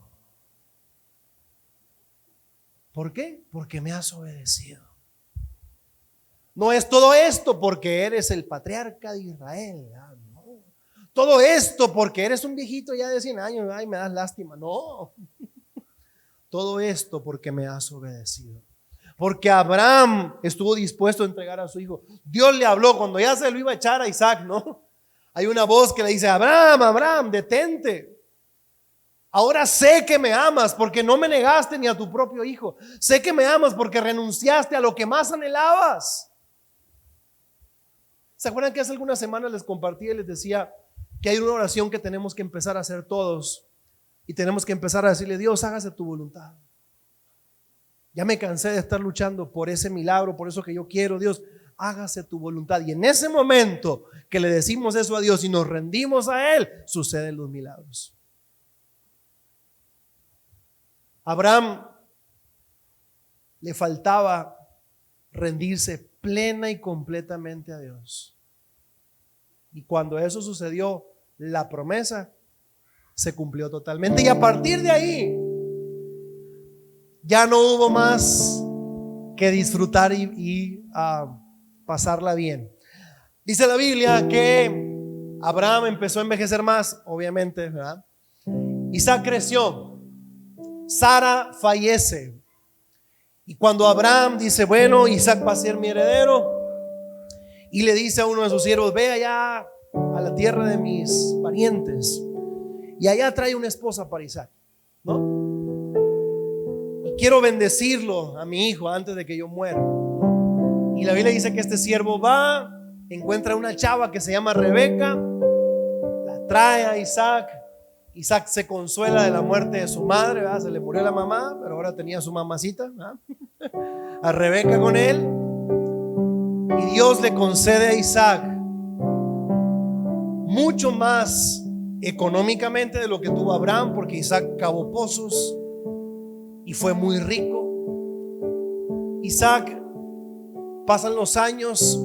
¿Por qué? Porque me has obedecido. No es todo esto porque eres el patriarca de Israel. No. Todo esto porque eres un viejito ya de 100 años. Ay, me das lástima. No. Todo esto porque me has obedecido. Porque Abraham estuvo dispuesto a entregar a su hijo. Dios le habló cuando ya se lo iba a echar a Isaac, ¿no? Hay una voz que le dice, Abraham, Abraham, detente. Ahora sé que me amas porque no me negaste ni a tu propio hijo. Sé que me amas porque renunciaste a lo que más anhelabas. ¿Se acuerdan que hace algunas semanas les compartí y les decía que hay una oración que tenemos que empezar a hacer todos? Y tenemos que empezar a decirle, Dios, hágase tu voluntad. Ya me cansé de estar luchando por ese milagro, por eso que yo quiero. Dios, hágase tu voluntad. Y en ese momento que le decimos eso a Dios y nos rendimos a Él, suceden los milagros. Abraham le faltaba rendirse plena y completamente a Dios. Y cuando eso sucedió, la promesa se cumplió totalmente. Y a partir de ahí, ya no hubo más que disfrutar y pasarla bien. Dice la Biblia que Abraham empezó a envejecer más, obviamente, ¿verdad? Isaac creció, Sara fallece. Y cuando Abraham dice, bueno, Isaac va a ser mi heredero, y le dice a uno de sus siervos, ve allá a la tierra de mis parientes, y allá trae una esposa para Isaac, ¿no? Y quiero bendecirlo a mi hijo antes de que yo muera. Y la Biblia dice que este siervo va, encuentra una chava que se llama Rebeca, la trae a Isaac. Isaac se consuela de la muerte de su madre, ¿verdad? Se le murió la mamá, pero ahora tenía a su mamacita, ¿verdad? A Rebeca con él. Y Dios le concede a Isaac mucho más económicamente de lo que tuvo Abraham, porque Isaac cavó pozos y fue muy rico. Isaac, pasan los años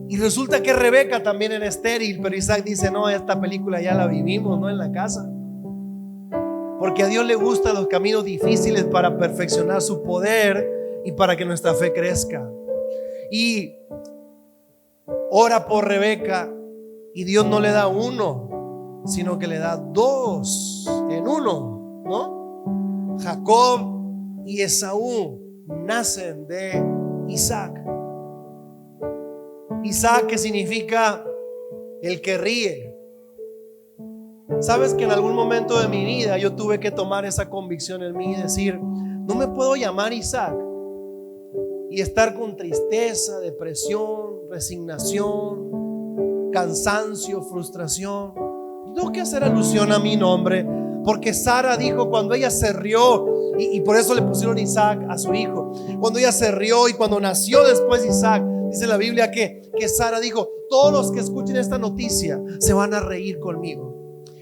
y resulta que Rebeca también era estéril, pero Isaac dice, no, esta película ya la vivimos, ¿no? En la casa. Porque a Dios le gustan los caminos difíciles para perfeccionar su poder y para que nuestra fe crezca. Y ora por Rebeca y Dios no le da uno, sino que le da dos en uno, ¿no? Jacob y Esaú nacen de Isaac. Isaac, que significa el que ríe. Sabes que en algún momento de mi vida yo tuve que tomar esa convicción en mí y decir, no me puedo llamar Isaac y estar con tristeza, depresión, resignación, cansancio, frustración. Tengo que hacer alusión a mi nombre, porque Sara dijo cuando ella se rió, y por eso le pusieron Isaac a su hijo, cuando ella se rió y cuando nació después Isaac, dice la Biblia que Sara dijo, todos los que escuchen esta noticia se van a reír conmigo.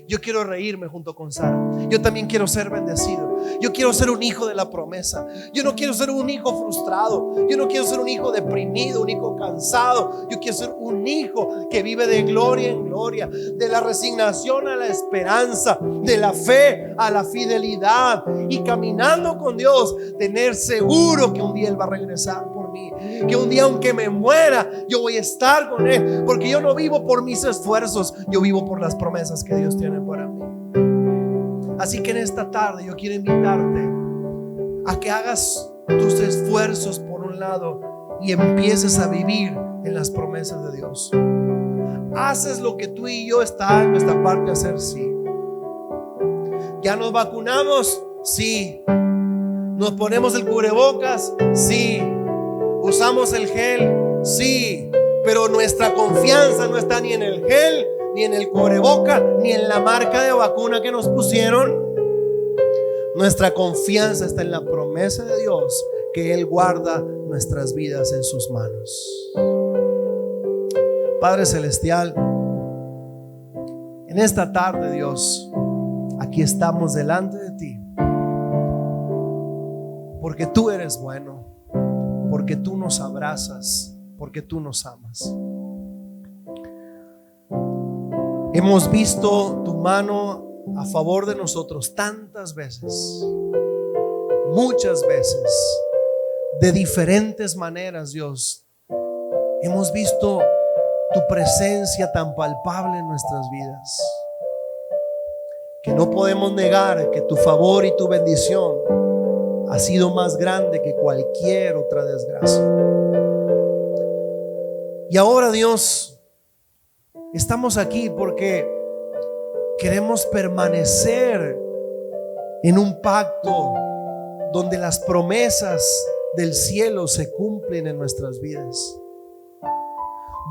Yo quiero reírme junto con Sara. Yo también quiero ser bendecido. Yo quiero ser un hijo de la promesa. Yo no quiero ser un hijo frustrado. Yo no quiero ser un hijo deprimido, un hijo cansado. Yo quiero ser un hijo que vive de gloria en gloria, de la resignación a la esperanza, de la fe a la fidelidad, y caminando con Dios, tener seguro que un día Él va a regresar por mí, que un día aunque me muera yo voy a estar con Él, porque yo no vivo por mis esfuerzos, yo vivo por las promesas que Dios tiene para mí. Así que en esta tarde yo quiero invitarte a que hagas tus esfuerzos por un lado y empieces a vivir en las promesas de Dios. Haces lo que tú y yo está en nuestra parte de hacer, sí. ¿Ya nos vacunamos? Sí. ¿Nos ponemos el cubrebocas? Sí. ¿Usamos el gel? Sí. Pero nuestra confianza no está ni en el gel, ni en el cubreboca, ni en la marca de vacuna que nos pusieron. Nuestra confianza está en la promesa de Dios, que Él guarda nuestras vidas en sus manos. Padre Celestial, en esta tarde, Dios, aquí estamos delante de ti, porque tú eres bueno, porque tú nos abrazas, porque tú nos amas. Hemos visto tu mano a favor de nosotros tantas veces, muchas veces, de diferentes maneras, Dios. Hemos visto tu presencia tan palpable en nuestras vidas, que no podemos negar que tu favor y tu bendición ha sido más grande que cualquier otra desgracia. Y ahora, Dios, estamos aquí porque queremos permanecer en un pacto donde las promesas del cielo se cumplen en nuestras vidas,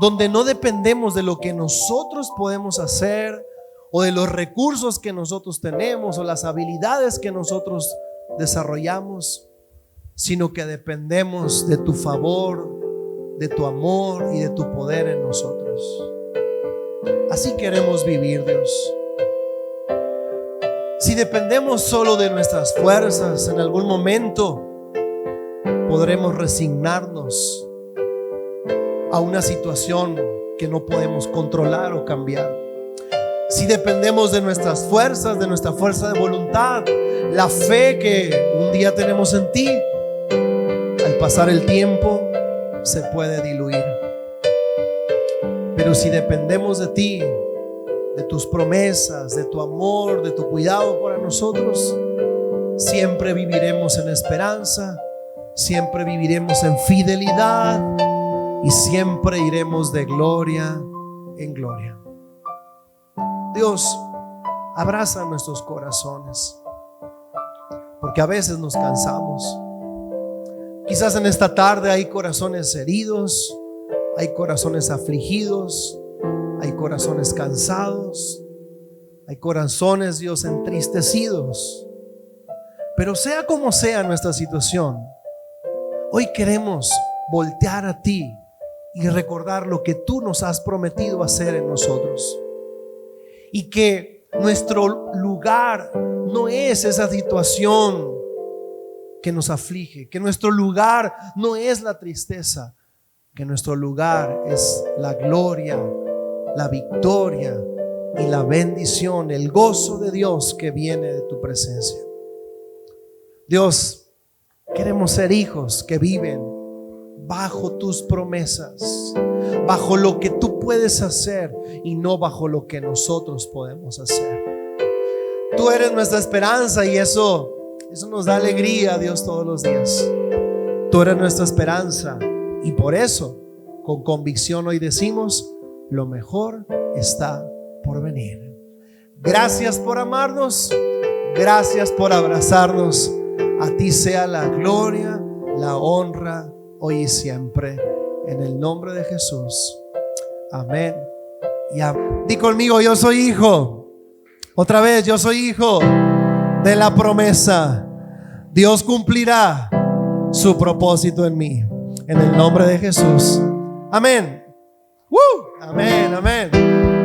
donde no dependemos de lo que nosotros podemos hacer o de los recursos que nosotros tenemos o las habilidades que nosotros desarrollamos, sino que dependemos de tu favor, de tu amor y de tu poder en nosotros. Así queremos vivir, Dios. Si dependemos solo de nuestras fuerzas, en algún momento podremos resignarnos a una situación que no podemos controlar o cambiar. Si dependemos de nuestras fuerzas, de nuestra fuerza de voluntad, la fe que un día tenemos en ti, al pasar el tiempo se puede diluir. Pero si dependemos de ti, de tus promesas, de tu amor, de tu cuidado para nosotros, siempre viviremos en esperanza, siempre viviremos en fidelidad y siempre iremos de gloria en gloria. Dios, abraza nuestros corazones, porque a veces nos cansamos. Quizás en esta tarde hay corazones heridos, hay corazones afligidos, hay corazones cansados, hay corazones, Dios, entristecidos. Pero sea como sea nuestra situación, hoy queremos voltear a ti y recordar lo que tú nos has prometido hacer en nosotros. Y que nuestro lugar no es esa situación que nos aflige, que nuestro lugar no es la tristeza, que nuestro lugar es la gloria, la victoria y la bendición, el gozo de Dios que viene de tu presencia. Dios, queremos ser hijos que viven bajo tus promesas, bajo lo que tú puedes hacer y no bajo lo que nosotros podemos hacer. Tú eres nuestra esperanza y eso nos da alegría, Dios, todos los días. Tú eres nuestra esperanza y por eso, con convicción hoy decimos: lo mejor está por venir. Gracias por amarnos, gracias por abrazarnos. A ti sea la gloria, la honra, hoy y siempre, en el nombre de Jesús. Amén y amén. Di conmigo: yo soy hijo. Otra vez: yo soy hijo de la promesa. Dios cumplirá su propósito en mí, en el nombre de Jesús. Amén. Amén, amén.